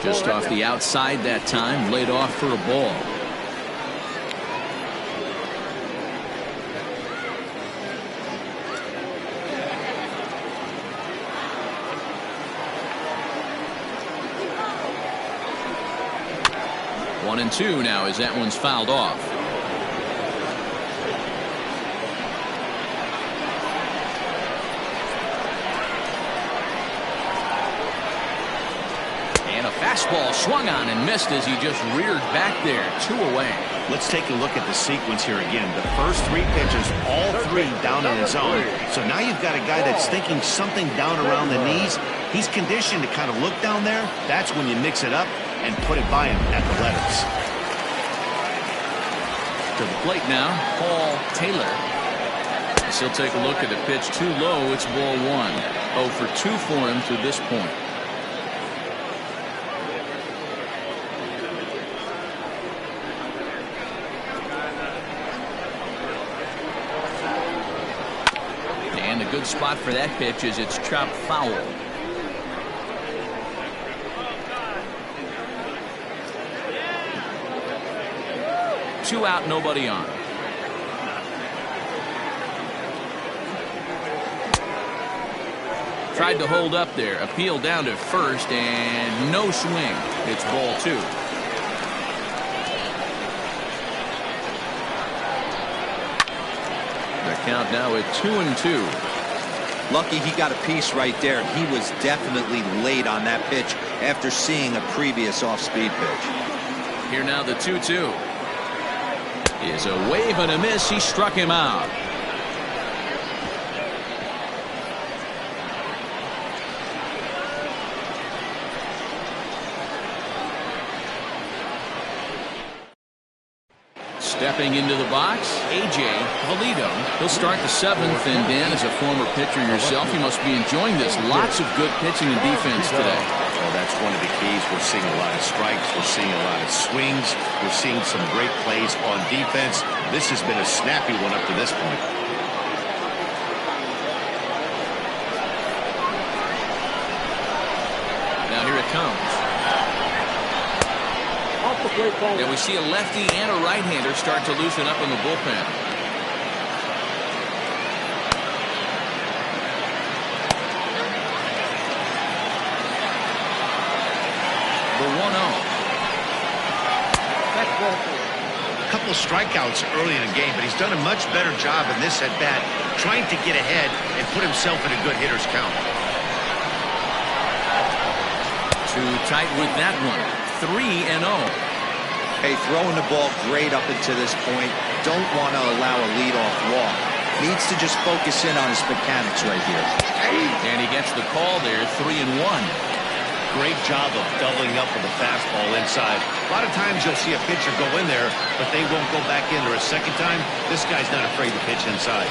Just off the outside that time, laid off for a ball. One and 2 now as that one's fouled off. And a fastball swung on and missed as he just reared back there. 2 away. Let's take a look at the sequence here again. The first 3 pitches, all 3 down in his zone. So now you've got a guy that's thinking something down around the knees. He's conditioned to kind of look down there. That's when you mix it up and put it by him at the letters. To the plate now, Paul Taylor. As he'll take a look at the pitch too low. It's ball 1. 0 for 2 for him to this point. And a good spot for that pitch is it's chopped foul. 2 out, nobody on. Tried to hold up there. Appeal down to first and no swing. It's ball 2. The count now at 2-2. Lucky he got a piece right there. He was definitely late on that pitch after seeing a previous off-speed pitch. Here now the 2-2. Is a wave and a miss. He struck him out. Stepping into the box, A.J. Valido. He'll start the 7th, and Dan, as a former pitcher yourself, you must be enjoying this. Lots of good pitching and defense today. Well, that's one of the keys. We're seeing a lot of strikes. We're seeing a lot of swings. We're seeing some great plays on defense. This has been a snappy one up to this point. Now here it comes. And we see a lefty and a right-hander start to loosen up in the bullpen. The 1-0. A couple of strikeouts early in the game, but he's done a much better job in this at-bat trying to get ahead and put himself in a good hitter's count. Too tight with that one. 3-0. Hey, throwing the ball great up until this point. Don't want to allow a leadoff walk. Needs to just focus in on his mechanics right here. And he gets the call there. 3-1. Great job of doubling up with a fastball inside. A lot of times you'll see a pitcher go in there, but they won't go back in there a second time. This guy's not afraid to pitch inside.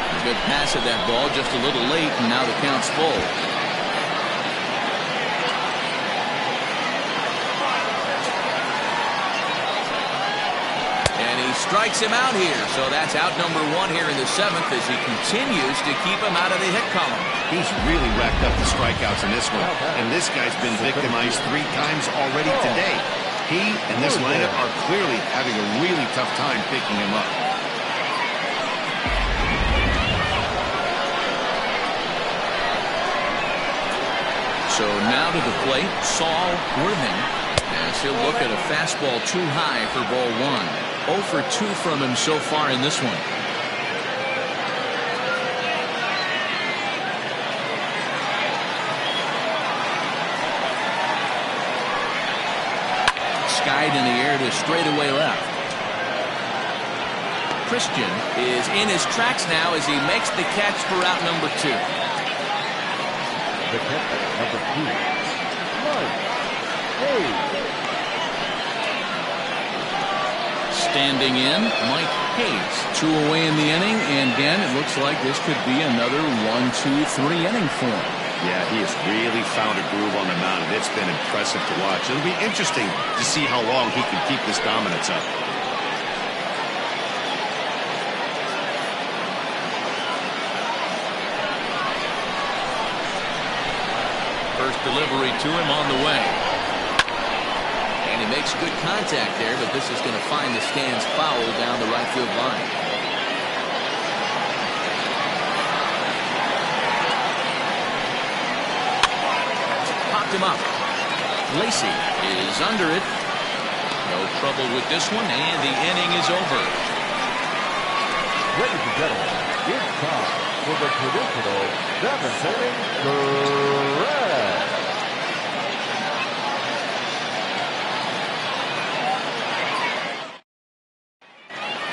A good pass at that ball, just a little late, and now the count's full. Strikes him out here, so that's out number 1 here in the 7th as he continues to keep him out of the hit column. He's really racked up the strikeouts in this one, and this guy's been victimized 3 times already today. He and this lineup are clearly having a really tough time picking him up. So now to the plate, Saul Worthing, as he'll look at a fastball too high for ball 1. 0 for 2 from him so far in this one. Skied in the air to straightaway left. Christian is in his tracks now as he makes the catch for out number 2. The catcher, number 2, Mike Hayes. Standing in, Mike Hayes. 2 away in the inning, and again, it looks like this could be another 1-2-3 inning for him. Yeah, he has really found a groove on the mound, and it's been impressive to watch. It'll be interesting to see how long he can keep this dominance up. First delivery to him on the way. And he makes good contact there, but this is going to find the stands foul down the right field line. Popped him up. Lacey is under it. No trouble with this one, and the inning is over. Ladies and gentlemen, it's time for the traditional 7th inning stretch.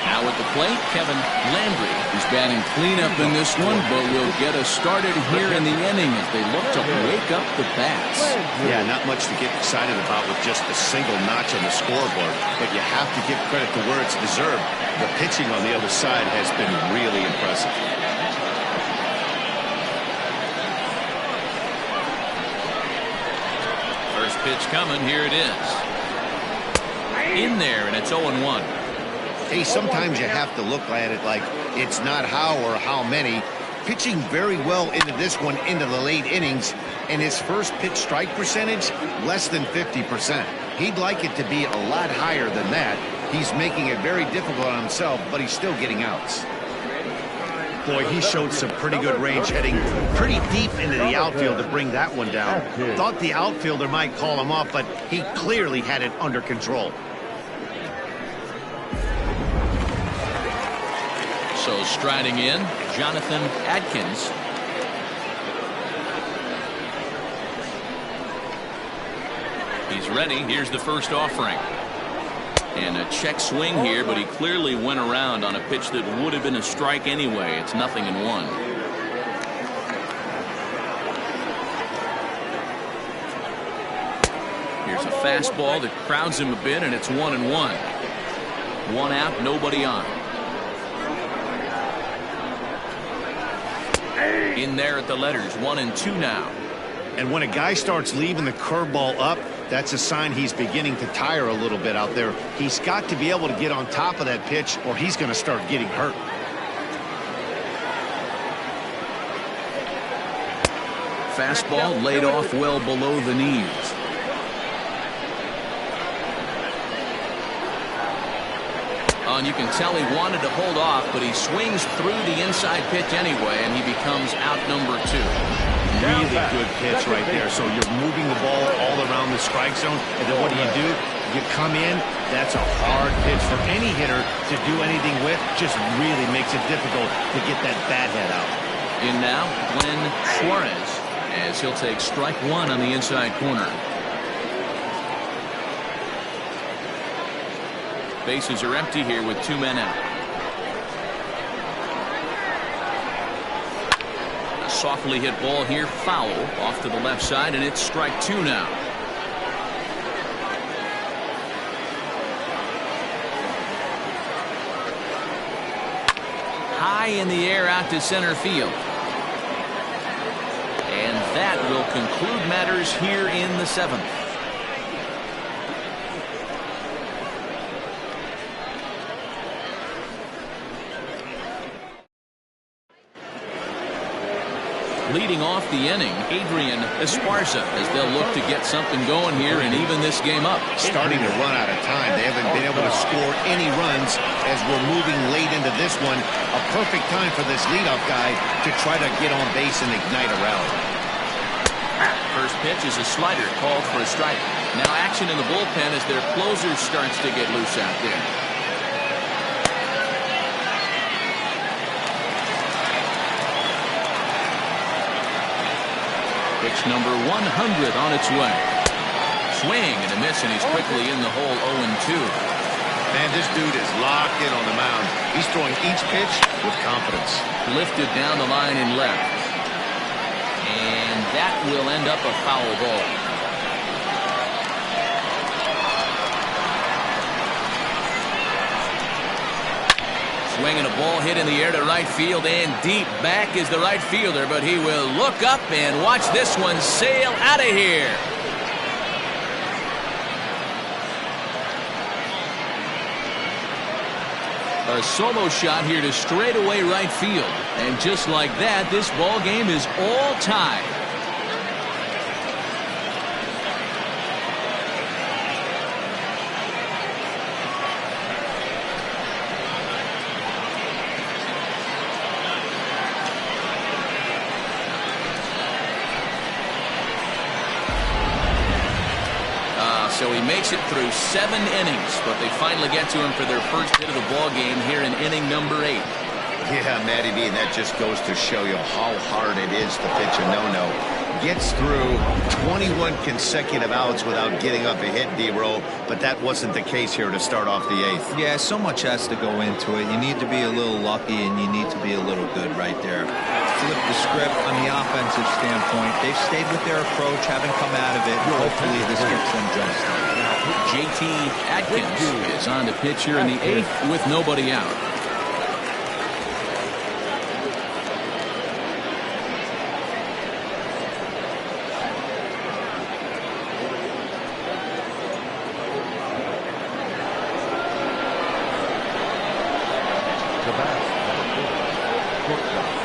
Now at the plate, Kevin Landry is batting cleanup in this one, but will get us started here in the inning as they look to wake up the bats. Yeah, not much to get excited about with just a single notch on the scoreboard, but you have to give credit to where it's deserved. The pitching on the other side has been really impressive. First pitch coming, here it is. In there, and it's 0-1. Hey, sometimes you have to look at it like it's not how or how many. Pitching very well into this one into the late innings, and his first pitch strike percentage less than 50%. He'd like it to be a lot higher than that. He's making it very difficult on himself, but he's still getting outs. Boy, he showed some pretty good range heading pretty deep into the outfield to bring that one down. Thought the outfielder might call him off, but he clearly had it under control. So striding in, Jonathan Adkins. He's ready. Here's the first offering. And a check swing here, but he clearly went around on a pitch that would have been a strike anyway. It's 0-1. Here's a fastball that crowds him a bit, and it's 1-1. 1 out, nobody on. In there at the letters, 1-2 now. And when a guy starts leaving the curveball up, that's a sign he's beginning to tire a little bit out there. He's got to be able to get on top of that pitch, or he's going to start getting hurt. Fastball laid off well below the knees. And you can tell he wanted to hold off, but he swings through the inside pitch anyway, and he becomes out number 2. Really good pitch right there. So you're moving the ball all around the strike zone, and then what do? You come in. That's a hard pitch for any hitter to do anything with. Just really makes it difficult to get that bat head out. In now, Glenn Suarez, as he'll take strike 1 on the inside corner. Bases are empty here with 2 men out. A softly hit ball here, foul off to the left side, and it's strike 2 now. High in the air out to center field. And that will conclude matters here in the 7th. Leading off the inning, Adrian Esparza, as they'll look to get something going here and even this game up. Starting to run out of time. They haven't been able to score any runs as we're moving late into this one. A perfect time for this leadoff guy to try to get on base and ignite a rally. First pitch is a slider called for a strike. Now action in the bullpen as their closer starts to get loose out there. Pitch number 100 on its way. Swing and a miss, and he's quickly in the hole. 0-2. Man, this dude is locked in on the mound. He's throwing each pitch with confidence. Lifted down the line and left. And that will end up a foul ball. Swinging a ball hit in the air to right field, and deep back is the right fielder, but he will look up and watch this one sail out of here. A solo shot here to straightaway right field, and just like that, this ball game is all tied. So he makes it through 7 innings, but they finally get to him for their first hit of the ball game here in inning number 8. Yeah, Matty B, and that just goes to show you how hard it is to pitch a no-no. Gets through 21 consecutive outs without getting up a hit, D-Row, but that wasn't the case here to start off the 8th. Yeah, so much has to go into it. You need to be a little lucky, and you need to be a little good right there. Flip the script on the offensive standpoint. They've stayed with their approach, haven't come out of it, and hopefully this gets them just. JT Atkins is on the pitch here in the 8th with nobody out.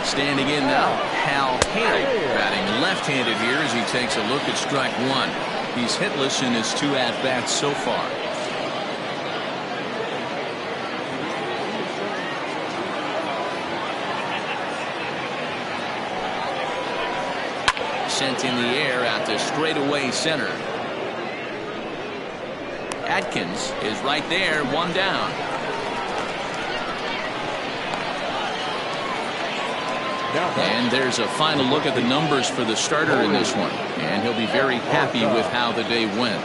Standing in now, Hal Hale, batting left-handed here as he takes a look at strike 1. He's hitless in his 2 at-bats so far. Sent in the air out to straightaway center. Atkins is right there, 1 down. And there's a final look at the numbers for the starter in this one, and he'll be very happy with how the day went.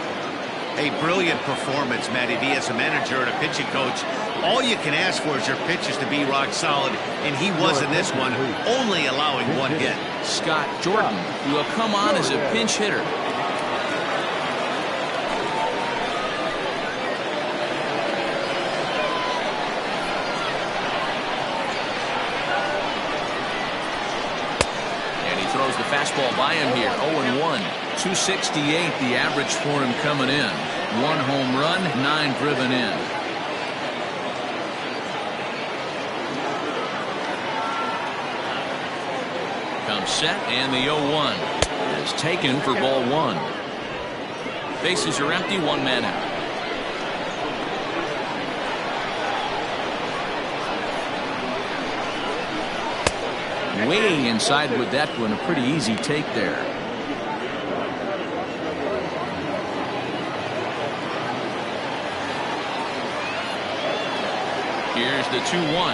A brilliant performance, Matty B, as a manager and a pitching coach. All you can ask for is your pitches to be rock solid, and he was in this one, only allowing 1 hit. Scott Jordan will come on as a pinch hitter. Throws the fastball by him here. 0-1. 268 the average for him coming in. 1 home run, 9 driven in. Comes set, and the 0-1 is taken for ball 1. Bases are empty, 1 man out. Way inside with that one, a pretty easy take there. Here's the 2-1.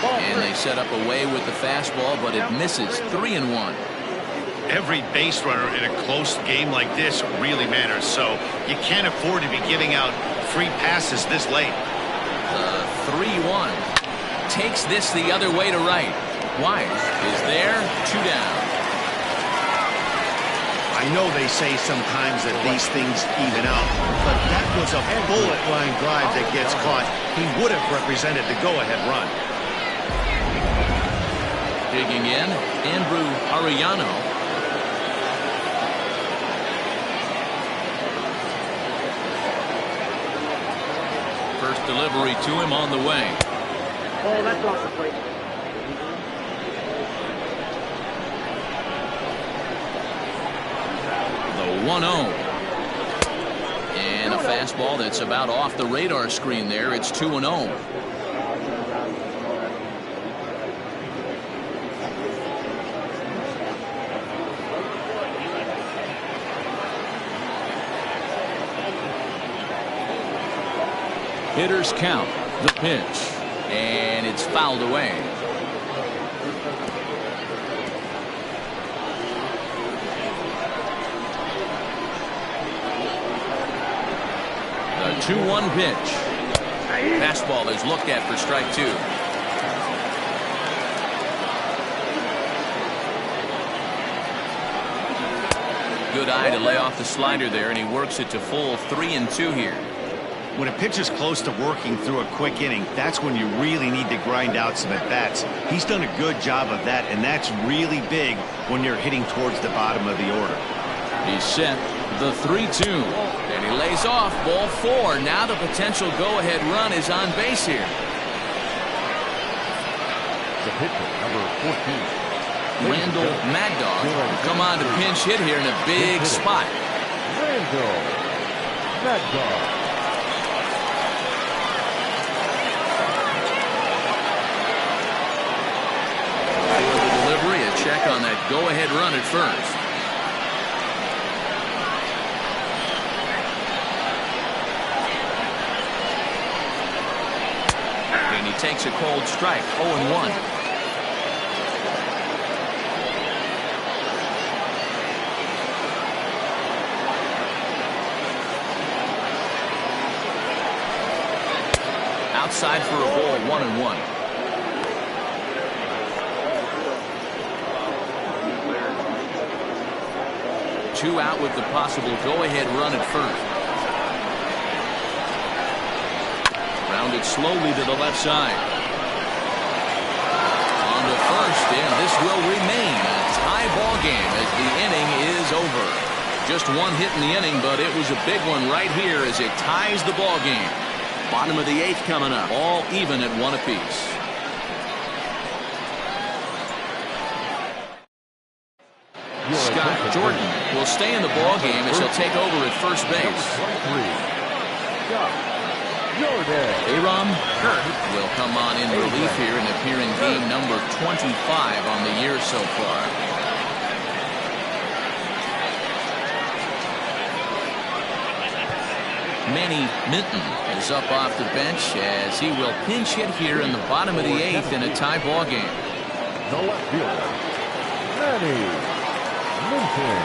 And they set up away with the fastball, but it misses. 3-1. Every base runner in a close game like this really matters, so you can't afford to be giving out free passes this late. 3-1. Takes this the other way to right. White is there, 2 down. I know they say sometimes that these things even out, but that was a bullet line drive that gets caught. He would have represented the go-ahead run. Digging in, Andrew Arellano. First delivery to him on the way. Oh, that's off the plate. The 1-0. And a fastball that's about off the radar screen there. It's 2-0. Hitters count the pitch, and it's fouled away. The 2-1 pitch. Fastball is looked at for strike 2. Good eye to lay off the slider there, and he works it to full 3-2 here. When a pitcher's close to working through a quick inning, that's when you really need to grind out some at-bats. He's done a good job of that, and that's really big when you're hitting towards the bottom of the order. He's set the 3-2, and he lays off ball 4. Now the potential go-ahead run is on base here. The pitcher, number 14. Randall Mad Dog will come on to pinch hit here in a big spot. Randall Mad Dog. For the delivery, a check on that go-ahead run at first. And he takes a cold strike, 0-1. Outside for a ball, 1-1. Two out with the possible go-ahead run at first. Rounded slowly to the left side. On to first, and this will remain a tie ball game as the inning is over. Just one hit in the inning, but it was a big one right here as it ties the ball game. Bottom of the 8th coming up. All even at 1 apiece. Scott Jordan will stay in the ball game as he'll take over at first base. Aram Kurt will come on in relief here and appear in game number 25 on the year so far. Manny Minton is up off the bench as he will pinch hit here in the bottom of the 8th in a tie ball game. The left fielder, Manny Minton.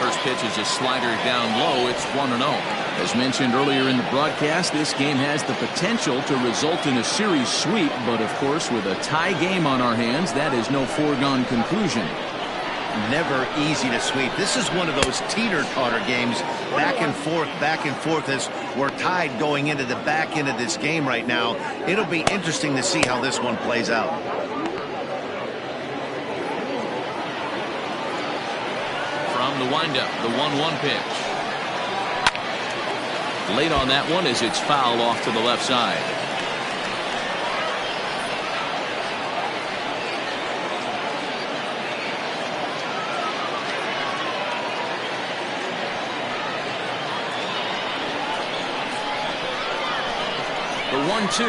First pitch is a slider down low. It's 1-0. As mentioned earlier in the broadcast, this game has the potential to result in a series sweep, but of course with a tie game on our hands, that is no foregone conclusion. Never easy to sweep. This is one of those teeter-totter games, back and forth as we're tied going into the back end of this game right now. It'll be interesting to see how this one plays out. From the windup, the 1-1 pitch. Late on that one as it's fouled off to the left side. The 1-2.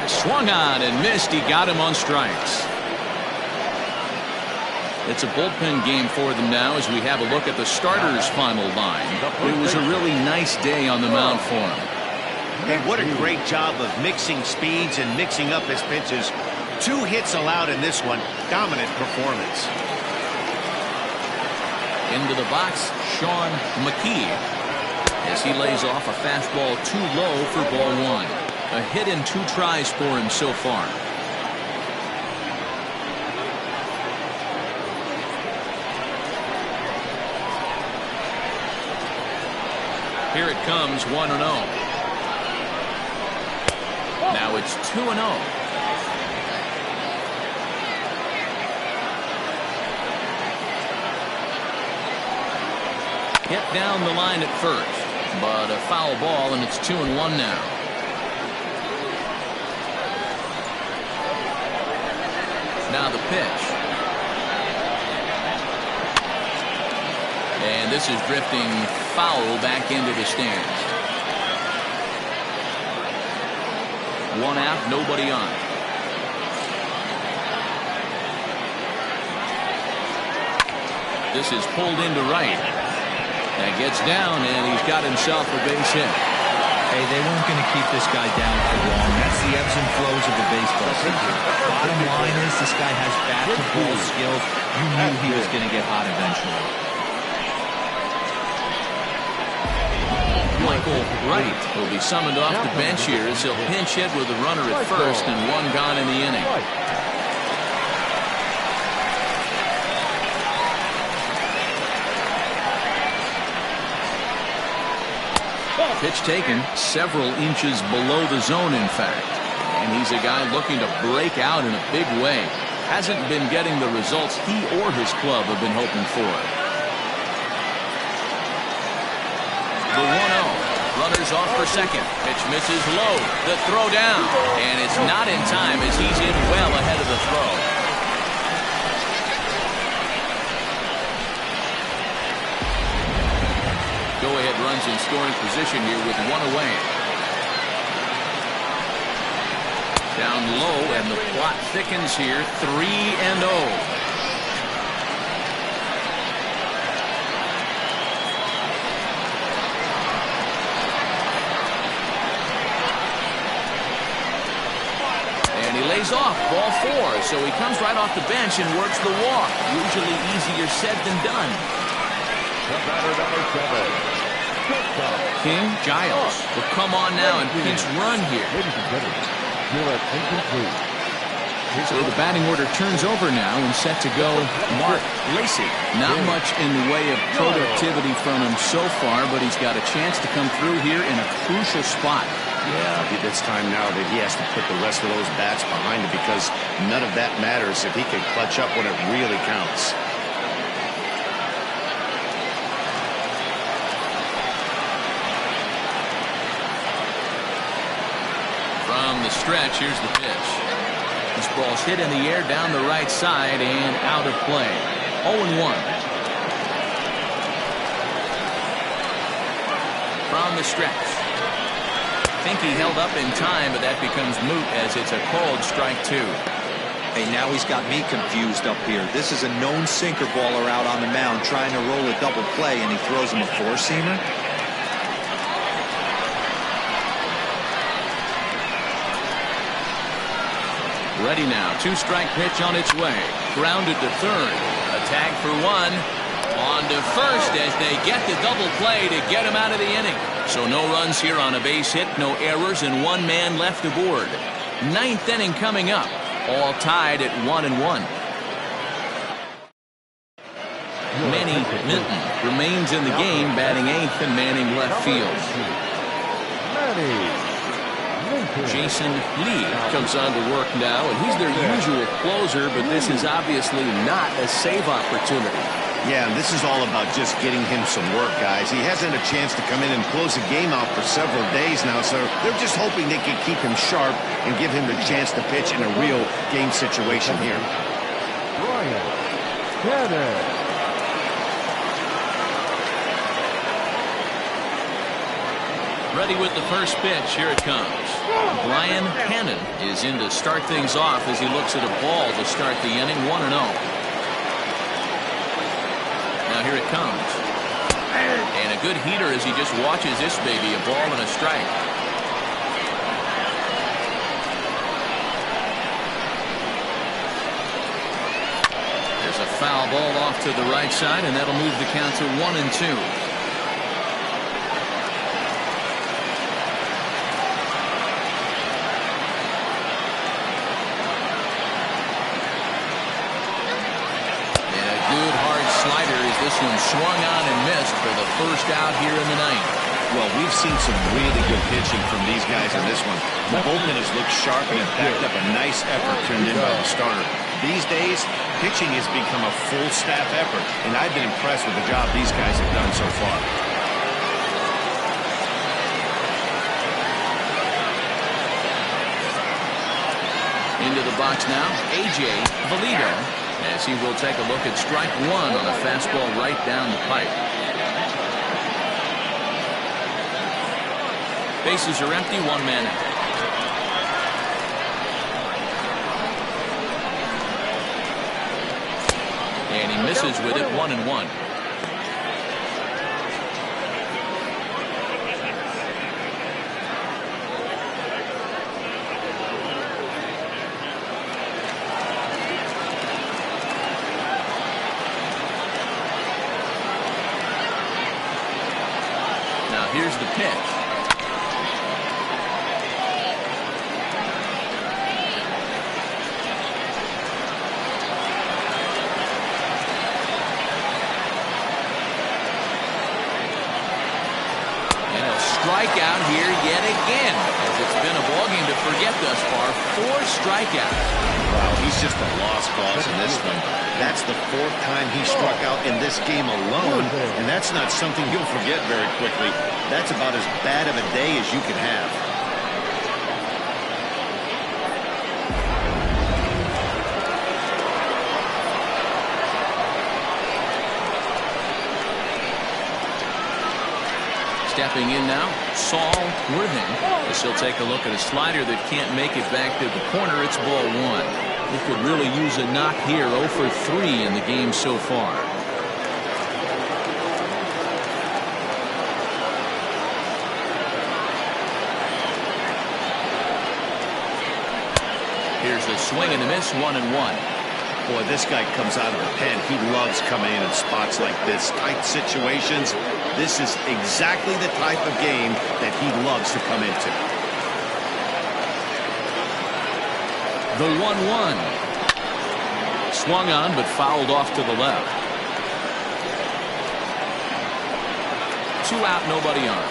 Swung on and missed. He got him on strikes. It's a bullpen game for them now as we have a look at the starters' final line. It was a really nice day on the mound for him. And what a great job of mixing speeds and mixing up his pitches. 2 hits allowed in this one. Dominant performance. Into the box, Sean McKee, as he lays off a fastball too low for ball 1. A hit in 2 tries for him so far. Here it comes, 1-0. Now it's 2-0. Hit down the line at first, but a foul ball, and it's 2-1 now. Now the pitch. And this is drifting foul back into the stands. 1 out, nobody on. This is pulled into right. That gets down, and he's got himself a base hit. Hey, they weren't going to keep this guy down for long. That's the ebbs and flows of the baseball season. Bottom line is this guy has bat-to-ball skill. You knew he was going to get hot eventually. Michael Wright will be summoned off the bench here as he'll pinch hit with a runner at first and one gone in the inning. Pitch taken several inches below the zone, in fact. And he's a guy looking to break out in a big way. Hasn't been getting the results he or his club have been hoping for. The 1-0. Runners off for second. Pitch misses low. The throw down. And it's not in time as he's in well ahead of the throw. Go-ahead runs in scoring position here with one away. Down low, and the plot thickens here. 3-0. And he lays off. Ball 4. So he comes right off the bench and works the walk. Usually easier said than done. Batter number 7. King Giles will come on now and pinch run here. So the batting order turns over now and set to go Mark Lacey. Not much in the way of productivity from him so far, but he's got a chance to come through here in a crucial spot. Yeah, it's time now that he has to put the rest of those bats behind him because none of that matters if he can clutch up when it really counts. From the stretch, here's the pitch. This ball's hit in the air down the right side and out of play. 0-1. From the stretch. I think he held up in time, but that becomes moot as it's a called strike 2. Hey, now he's got me confused up here. This is a known sinker baller out on the mound trying to roll a double play, and he throws him a four-seamer. Ready now. 2-strike pitch on its way. Grounded to third. A tag for one. On to first as they get the double play to get him out of the inning. So no runs here on a base hit, no errors, and one man left aboard. 9th inning coming up. All tied at 1-1. Manny Minton remains in the game, batting 8th and manning left field. Jason Lee comes on to work now, and he's their usual closer, but this is obviously not a save opportunity. Yeah, this is all about just getting him some work, guys. He hasn't a chance to come in and close the game out for several days now, so they're just hoping they can keep him sharp and give him the chance to pitch in a real game situation here. Ready with the first pitch. Here it comes. Brian Hannon is in to start things off as he looks at a ball to start the inning. 1-0. Now here it comes. And a good heater as he just watches this baby. A ball and a strike. There's a foul ball off to the right side, and that'll move the count to 1-2. This one swung on and missed for the first out here in the ninth. Well, we've seen some really good pitching from these guys in this one. The bullpen has looked sharp and has backed up a nice effort turned in by the starter. These days, pitching has become a full staff effort, and I've been impressed with the job these guys have done so far. Into the box now, A.J. Valido, as he will take a look at strike 1 on a fastball right down the pipe. Bases are empty, one man out. And he misses with it, 1-1. Here's the pitch. Strike out here yet again, as it's been a ballgame to forget thus far. 4 strikeouts. Wow, he's just a lost cause in this one. That's the 4th time he struck out in this game alone, and that's not something you'll forget very quickly. That's about as bad of a day as you can have. Stepping in now, Saul Worthing. As he'll take a look at a slider that can't make it back to the corner. It's ball 1. He could really use a knock here. 0 for 3 in the game so far. Here's a swing and a miss, 1-1. Boy, this guy comes out of the pen. He loves coming in spots like this, tight situations. This is exactly the type of game that he loves to come into. The 1-1. Swung on, but fouled off to the left. 2 out, nobody on.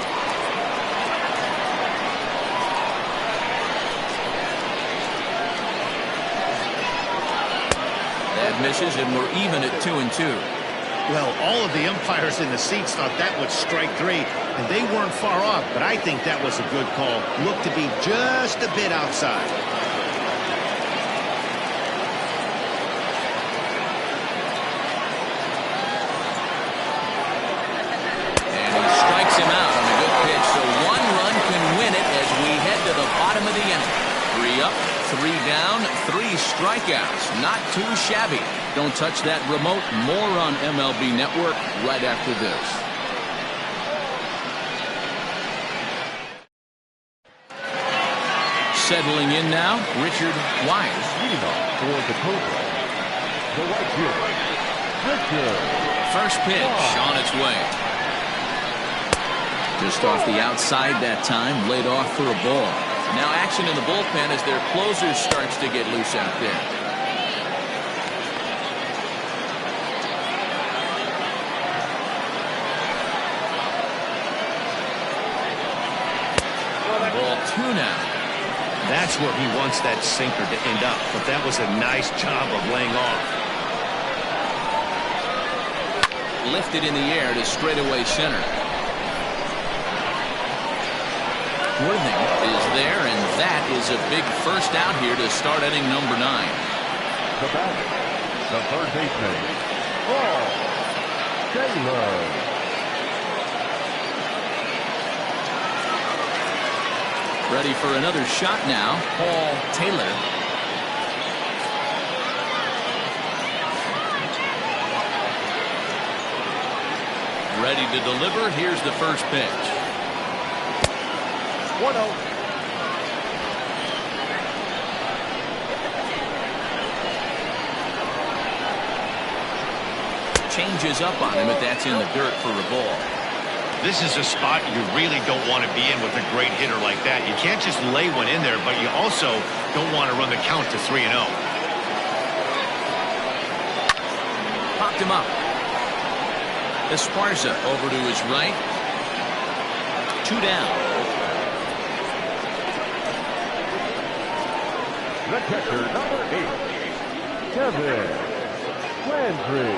That misses, and we're even at 2-2. Well, all of the umpires in the seats thought that was strike 3, and they weren't far off, but I think that was a good call. Looked to be just a bit outside. And he strikes him out on a good pitch, so 1 run can win it as we head to the bottom of the inning. 3 up, 3 down, 3 strikeouts. Not too shabby. Don't touch that remote. More on MLB Network right after this. Settling in now, Richard Wise. For the Cobras, the right fielder, Richard. First pitch on its way. Just off the outside that time, laid off for a ball. Now action in the bullpen as their closer starts to get loose out there. Ball 2 now. That's where he wants that sinker to end up, but that was a nice job of laying off. Lifted in the air to straightaway center. Worthing is there, and that is a big first out here to start inning number 9. The batter, the third baseman, Paul Taylor. Ready for another shot now, Paul Taylor. Ready to deliver. Here's the first pitch. 1-0. Changes up on him, but that's in the dirt for a ball. This is a spot you really don't want to be in with a great hitter like that. You can't just lay one in there, but you also don't want to run the count to 3-0. Popped him up. Esparza over to his right. 2 down. The catcher, number 8, Kevin Landry.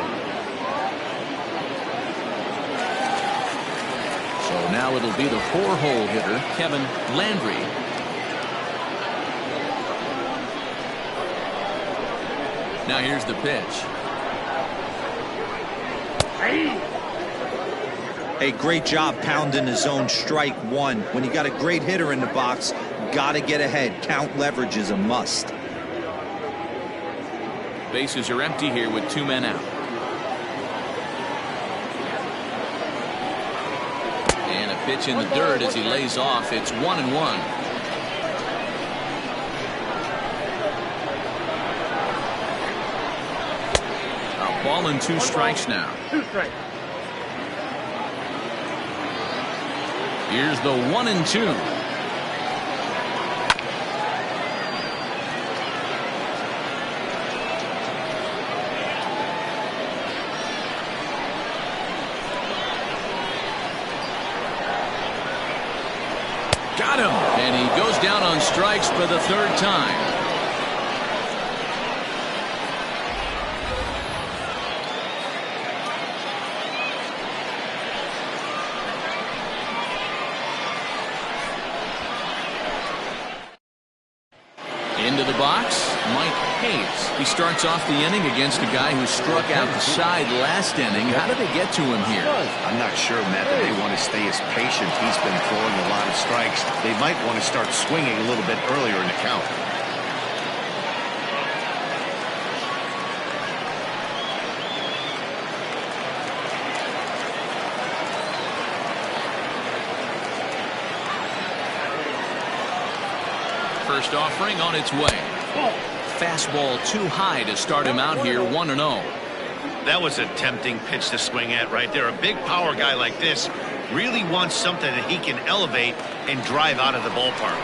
So now it'll be the 4-hole hitter, Kevin Landry. Now here's the pitch. Hey, great job pounding the zone. Strike 1. When you got a great hitter in the box, got to get ahead. Count leverage is a must. Bases are empty here with 2 men out. And a pitch in the dirt as he lays off. It's 1-1. A ball and 2 strikes now. 2 strikes. Here's the 1-2. Got him. And he goes down on strikes for the third time. Into the box, Mike Hayes. He starts off the inning against a guy who struck outside last inning. How did they get to him here? I'm not sure, Matt, that they want to stay as patient. He's been throwing a lot of strikes. They might want to start swinging a little bit earlier in the count. First offering on its way. Fastball too high to start him out here, 1-0. That was a tempting pitch to swing at right there. A big power guy like this really wants something that he can elevate and drive out of the ballpark.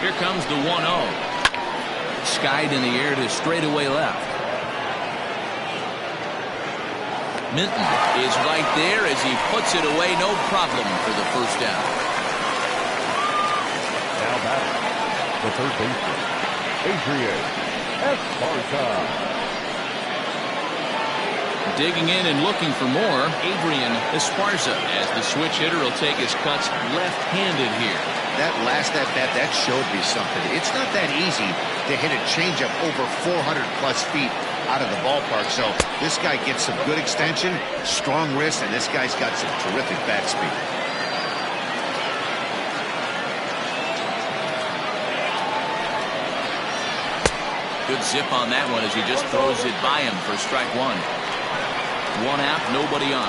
Here comes the 1-0. Skied in the air to straightaway left. Minton is right there as he puts it away, no problem for the first down. Now batting, the third baseman, Adrian Esparza. Digging in and looking for more, Adrian Esparza, as the switch hitter will take his cuts left-handed here. That last at-bat, that showed me something. It's not that easy to hit a changeup over 400-plus feet out of the ballpark. So this guy gets some good extension, strong wrist, and this guy's got some terrific bat speed. Good zip on that one as he just throws it by him for strike one. One out, nobody on.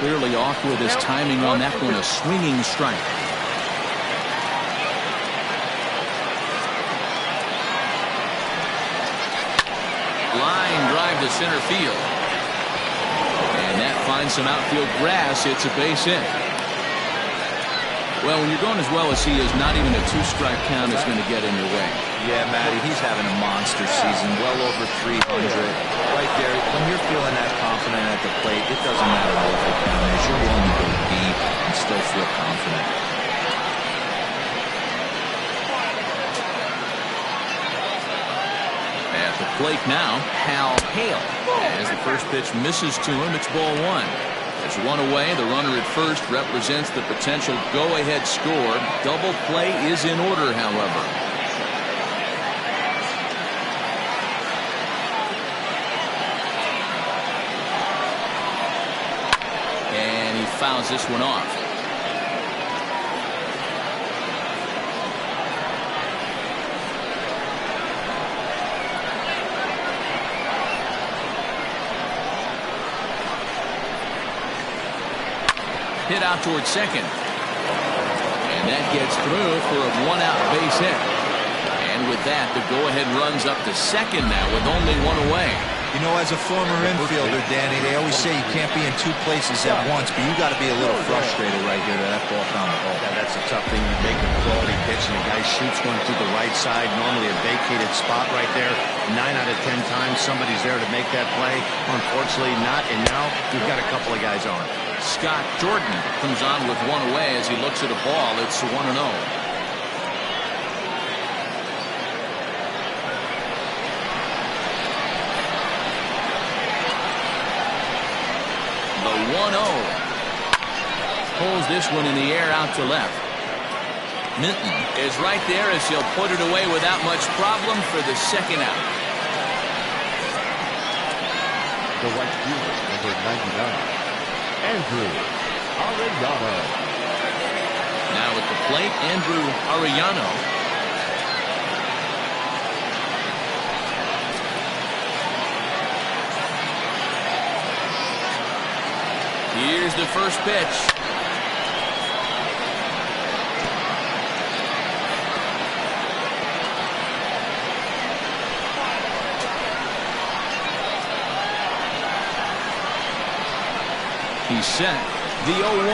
Clearly off with his timing on that one, a swinging strike. Line drive to center field. And that finds some outfield grass. It's a base hit. Well, when you're going as well as he is, not even a two-strike count is going to get in your way. Yeah, Matty, he's having a monster season, well over 300. Right there, when you're feeling that confident at the plate, it doesn't matter what the count is. You're willing to go deep and still feel confident. At the plate now, Hal Hale. As the first pitch misses to him, it's ball one. There's one away. The runner at first represents the potential go-ahead score. Double play is in order, however. And he fouls this one off. Hit out towards second. And that gets through for a one-out base hit. And with that, the go-ahead runs up to second now with only one away. You know, as a former infielder, Danny, they always say you can't be in two places at once, but you got to be a little frustrated right here to that ball found the hole. Yeah, that's a tough thing. You make a quality pitch and the guy shoots one to the right side, normally a vacated spot right there. 9 out of 10 times somebody's there to make that play. Unfortunately not, and now we've got a couple of guys on. Scott Jordan comes on with one away as he looks at a ball. It's 1-0. The 1-0. Pulls this one in the air out to left. Minton is right there as he'll put it away without much problem for the second out. The right fielder, number 99. Andrew Arellano. Now at the plate, Andrew Arellano. Here's the first pitch. He's set. The 0-1.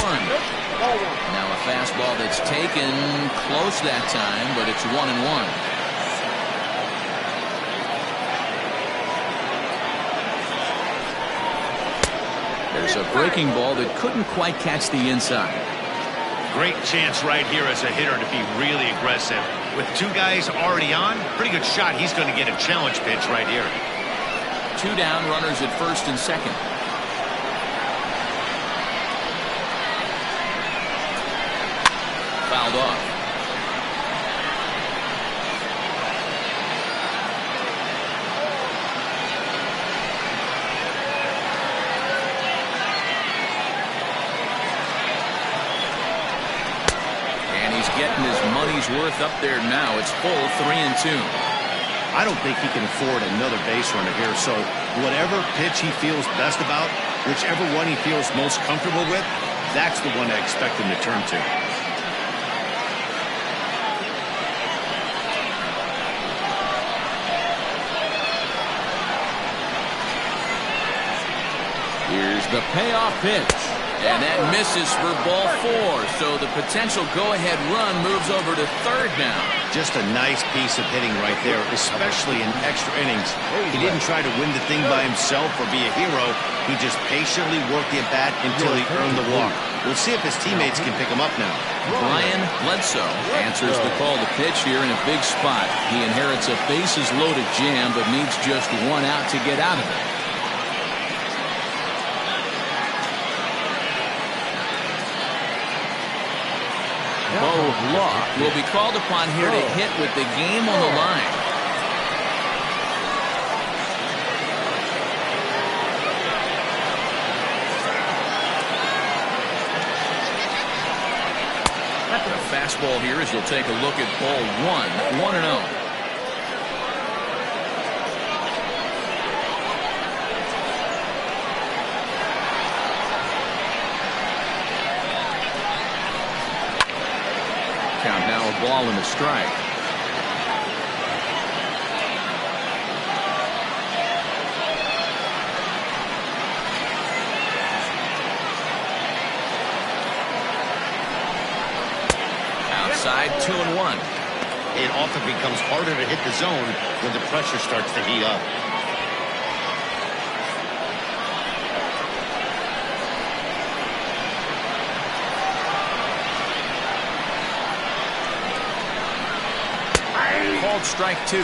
Now a fastball that's taken close that time, but it's 1-1. There's a breaking ball that couldn't quite catch the inside. Great chance right here as a hitter to be really aggressive. With two guys already on, pretty good shot. He's going to get a challenge pitch right here. 2 down, runners at first and second. Fouled off. And he's getting his money's worth up there now. It's full 3-2. I don't think he can afford another base runner here, so whatever pitch he feels best about, whichever one he feels most comfortable with, that's the one I expect him to turn to. Here's the payoff pitch. And that misses for ball 4. So the potential go-ahead run moves over to third now. Just a nice piece of hitting right there, especially in extra innings. He didn't try to win the thing by himself or be a hero. He just patiently worked the at-bat until he earned the walk. We'll see if his teammates can pick him up now. Brian Bledsoe answers the call to pitch here in a big spot. He inherits a bases-loaded jam, but needs just 1 out to get out of it. Bo Law will be called upon here to hit with the game on the line. A fastball here as you'll take a look at ball 1, 1-0. Count now a ball and a strike. Outside 2-1. It often becomes harder to hit the zone when the pressure starts to heat up. Called strike 2.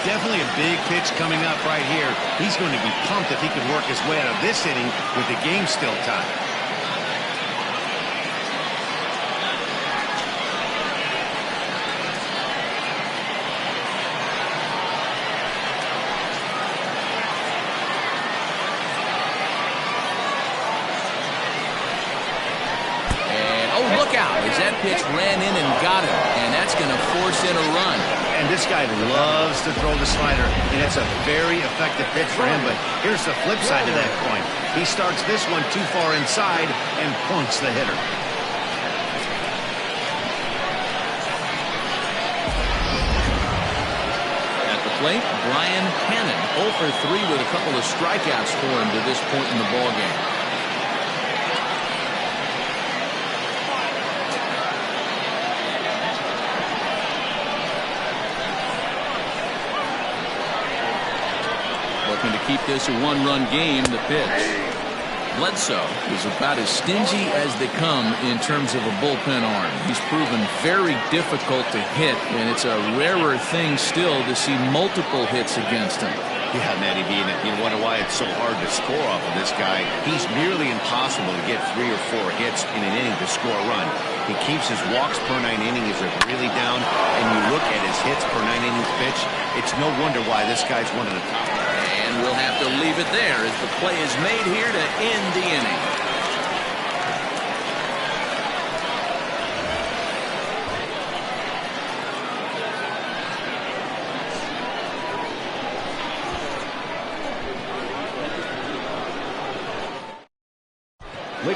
Definitely a big pitch coming up right here. He's going to be pumped if he can work his way out of this inning with the game still tied. And oh, look out as that pitch ran in and got him, and that's going to force in a run. And this guy loves to throw the slider, and it's a very effective pitch for him. But here's the flip side of that coin. He starts this one too far inside and punks the hitter. At the plate, Brian Hannon 0 for 3 with a couple of strikeouts for him to this point in the ballgame. Looking to keep this a 1-run game. The pitch. Bledsoe is about as stingy as they come in terms of a bullpen arm. He's proven very difficult to hit, and it's a rarer thing still to see multiple hits against him. Yeah, Matty B, and you wonder why it's so hard to score off of this guy. He's nearly impossible to get 3 or 4 hits in an inning to score a run. He keeps his walks per 9 innings really down, and you look at his hits per 9 innings pitch, it's no wonder why this guy's one of the top. And we'll have to leave it there as the play is made here to end the inning.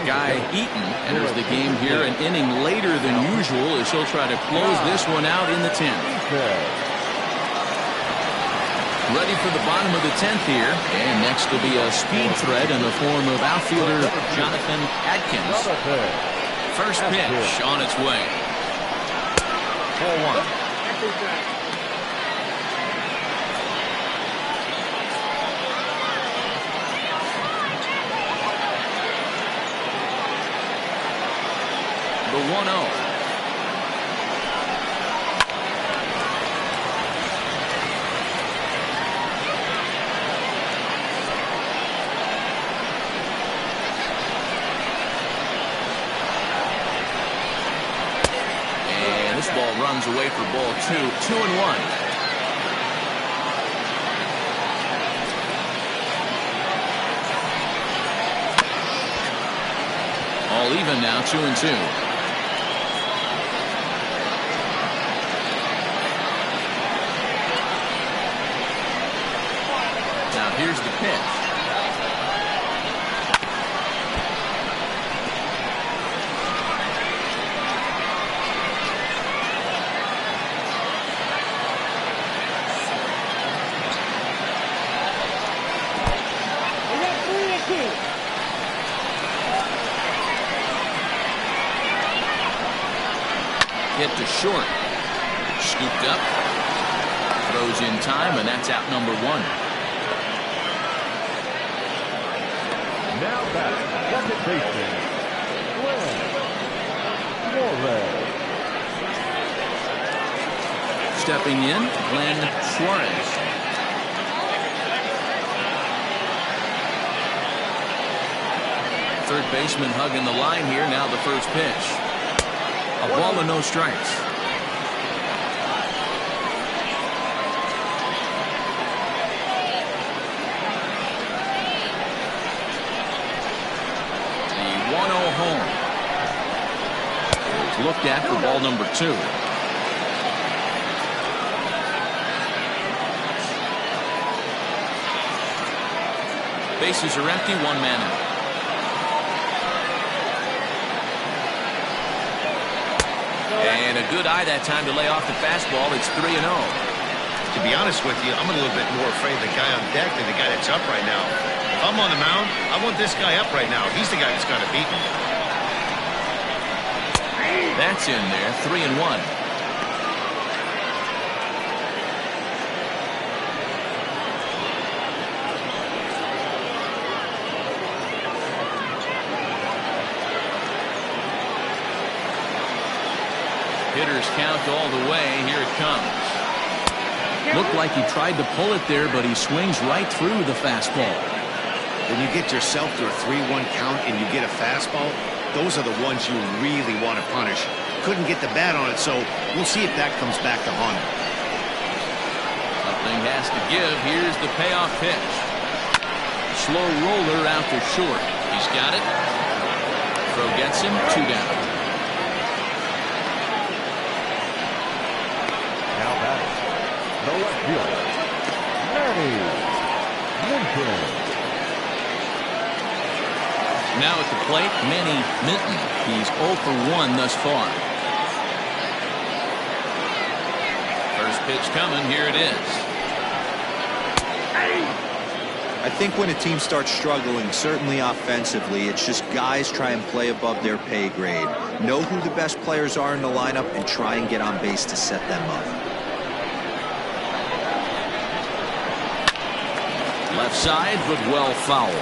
Guy Eaton enters the game here an inning later than usual as he'll try to close this one out in the 10th. Ready for the bottom of the 10th here. And next will be a speed threat in the form of outfielder Jonathan Adkins. First pitch on its way. 4-1. The 1-0. This ball runs away for ball 2. 2-1. All even now. 2-2. Now here's the pitch. Hit to short. Scooped up. Throws in time, and that's out number 1. Now back, second baseman, Glenn. Stepping in, Glenn Suarez. Third baseman hugging the line here. Now the first pitch. A ball and no strikes. The 1-0 home. It's looked at for ball number 2. Bases are empty, 1 man out. And a good eye that time to lay off the fastball. It's 3-0. To be honest with you, I'm a little bit more afraid of the guy on deck than the guy that's up right now. If I'm on the mound, I want this guy up right now. He's the guy that's got to beat me. That's in there. 3-1. Hitters count all the way. Here it comes. Looked like he tried to pull it there, but he swings right through the fastball. When you get yourself to a 3-1 count and you get a fastball, those are the ones you really want to punish. Couldn't get the bat on it, so we'll see if that comes back to haunt him. Something has to give. Here's the payoff pitch. Slow roller out to short. He's got it. Throw gets him. 2 down. The left fielder, Manny Minton. Now at the plate, Manny Minton. He's 0 for 1 thus far. First pitch coming. Here it is. I think when a team starts struggling, certainly offensively, it's just guys try and play above their pay grade. Know who the best players are in the lineup and try and get on base to set them up. Left side, but well fouled.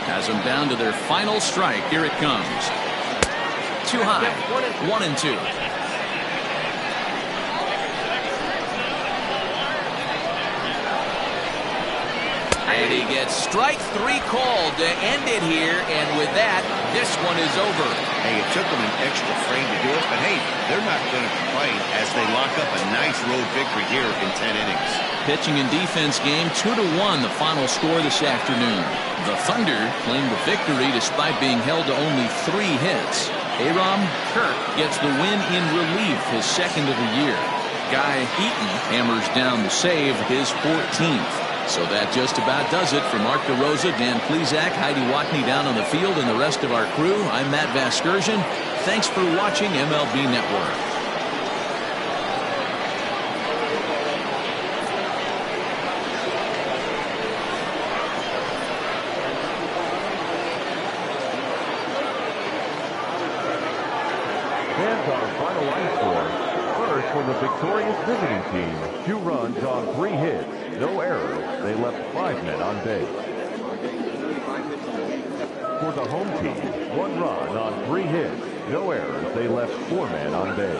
Has them down to their final strike. Here it comes. Too high. 1-2. And he gets strike 3 called to end it here, and with that, this one is over. Hey, it took them an extra frame to do it, but hey, they're not going to complain as they lock up a nice road victory here in 10 innings. Pitching and defense game, 2-1 the final score this afternoon. The Thunder claim the victory despite being held to only 3 hits. Aram Kirk gets the win in relief, his second of the year. Guy Eaton hammers down the save, his 14th. So that just about does it for Mark DeRosa, Dan Plesac, Heidi Watney down on the field, and the rest of our crew. I'm Matt Vasgersian. Thanks for watching MLB Network. Fans, our final line score. First, for the victorious visiting team, 2 runs on 3 hits, no errors. They left 5 men on base. For the home team, 1 run on 3 hits, no errors. They left 4 men on base.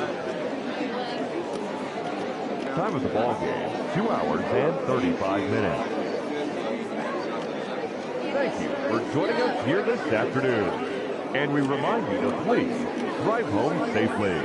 Time of the ball game, 2 hours and 35 minutes. Thank you for joining us here this afternoon. And we remind you to please drive home safely.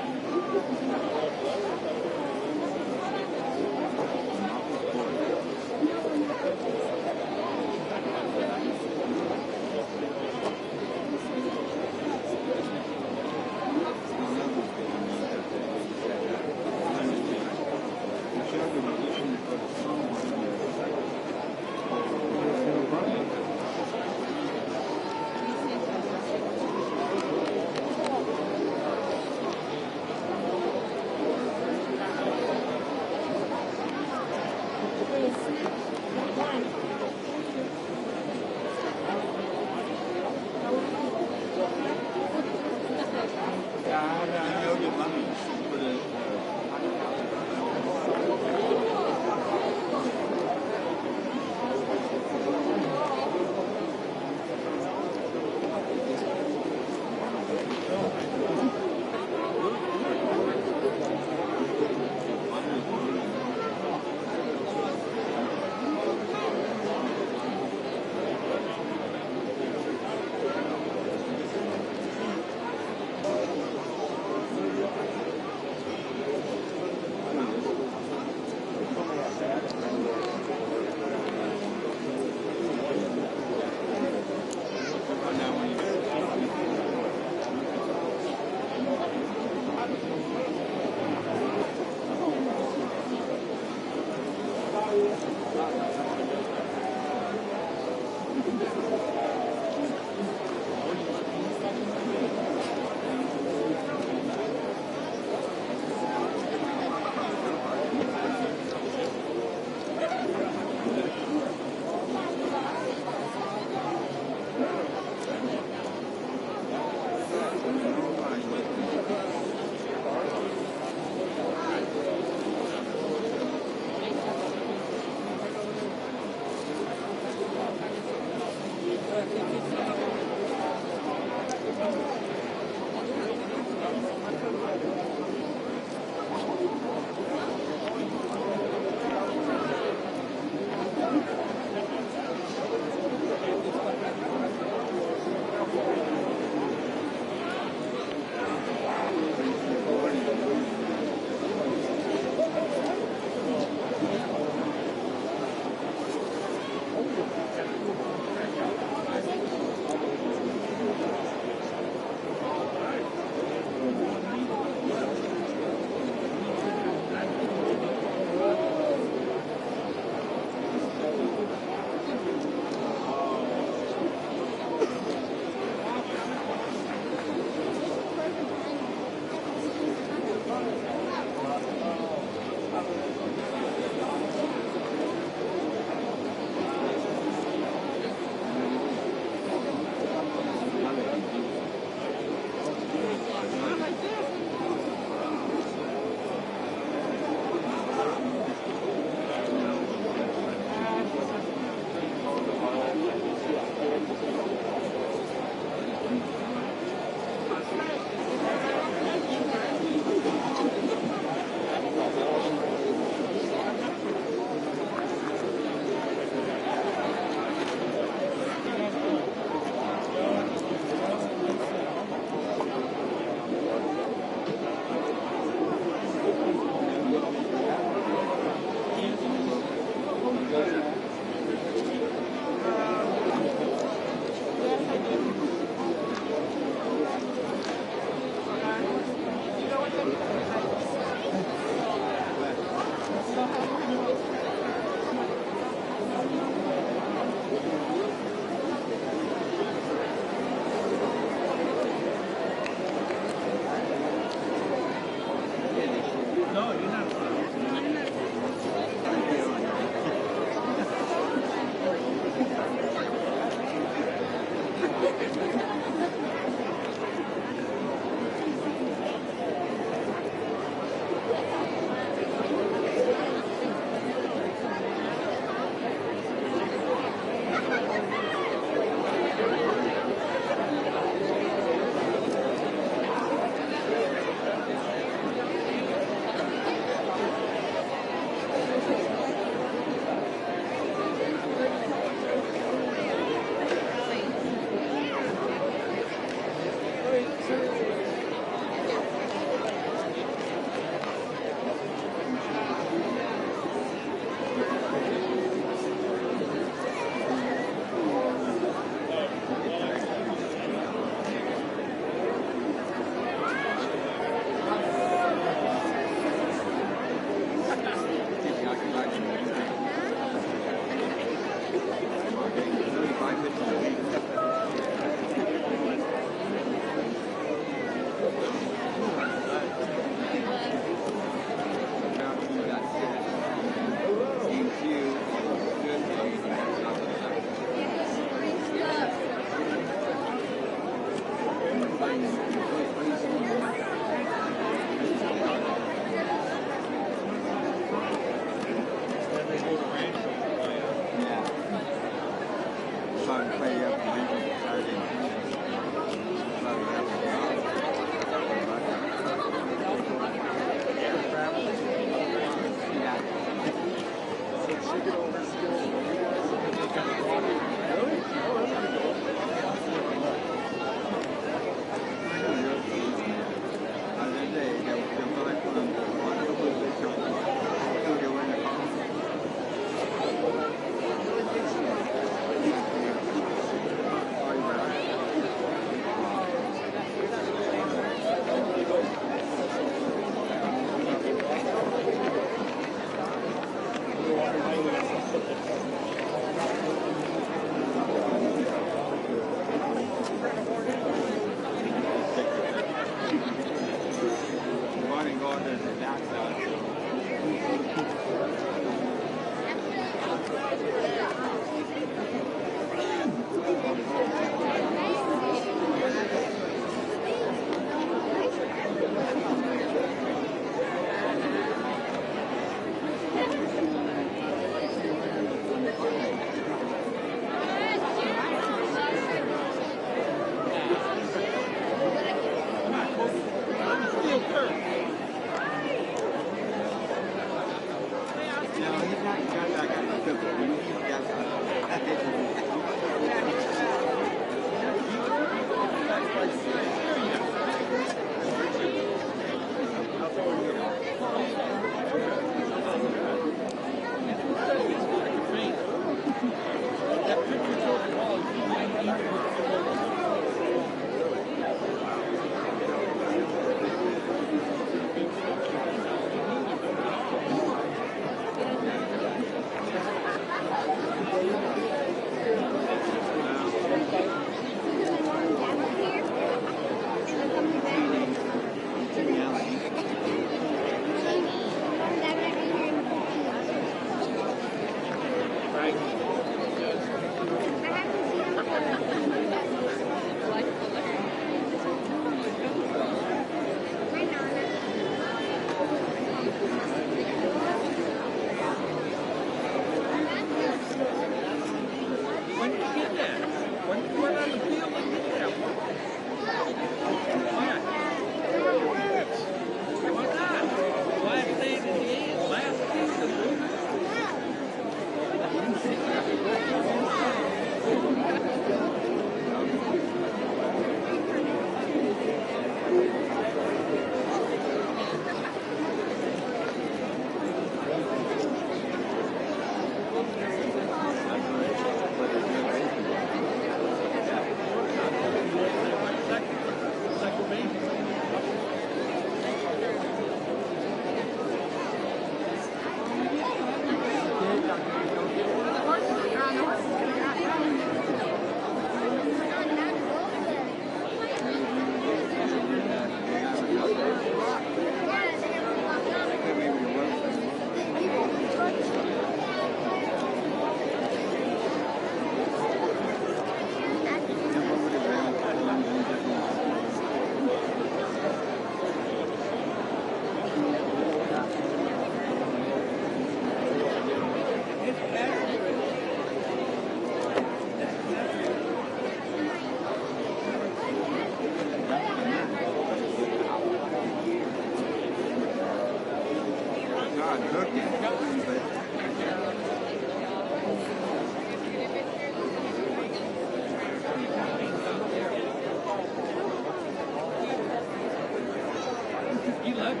He left.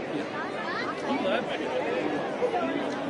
He left.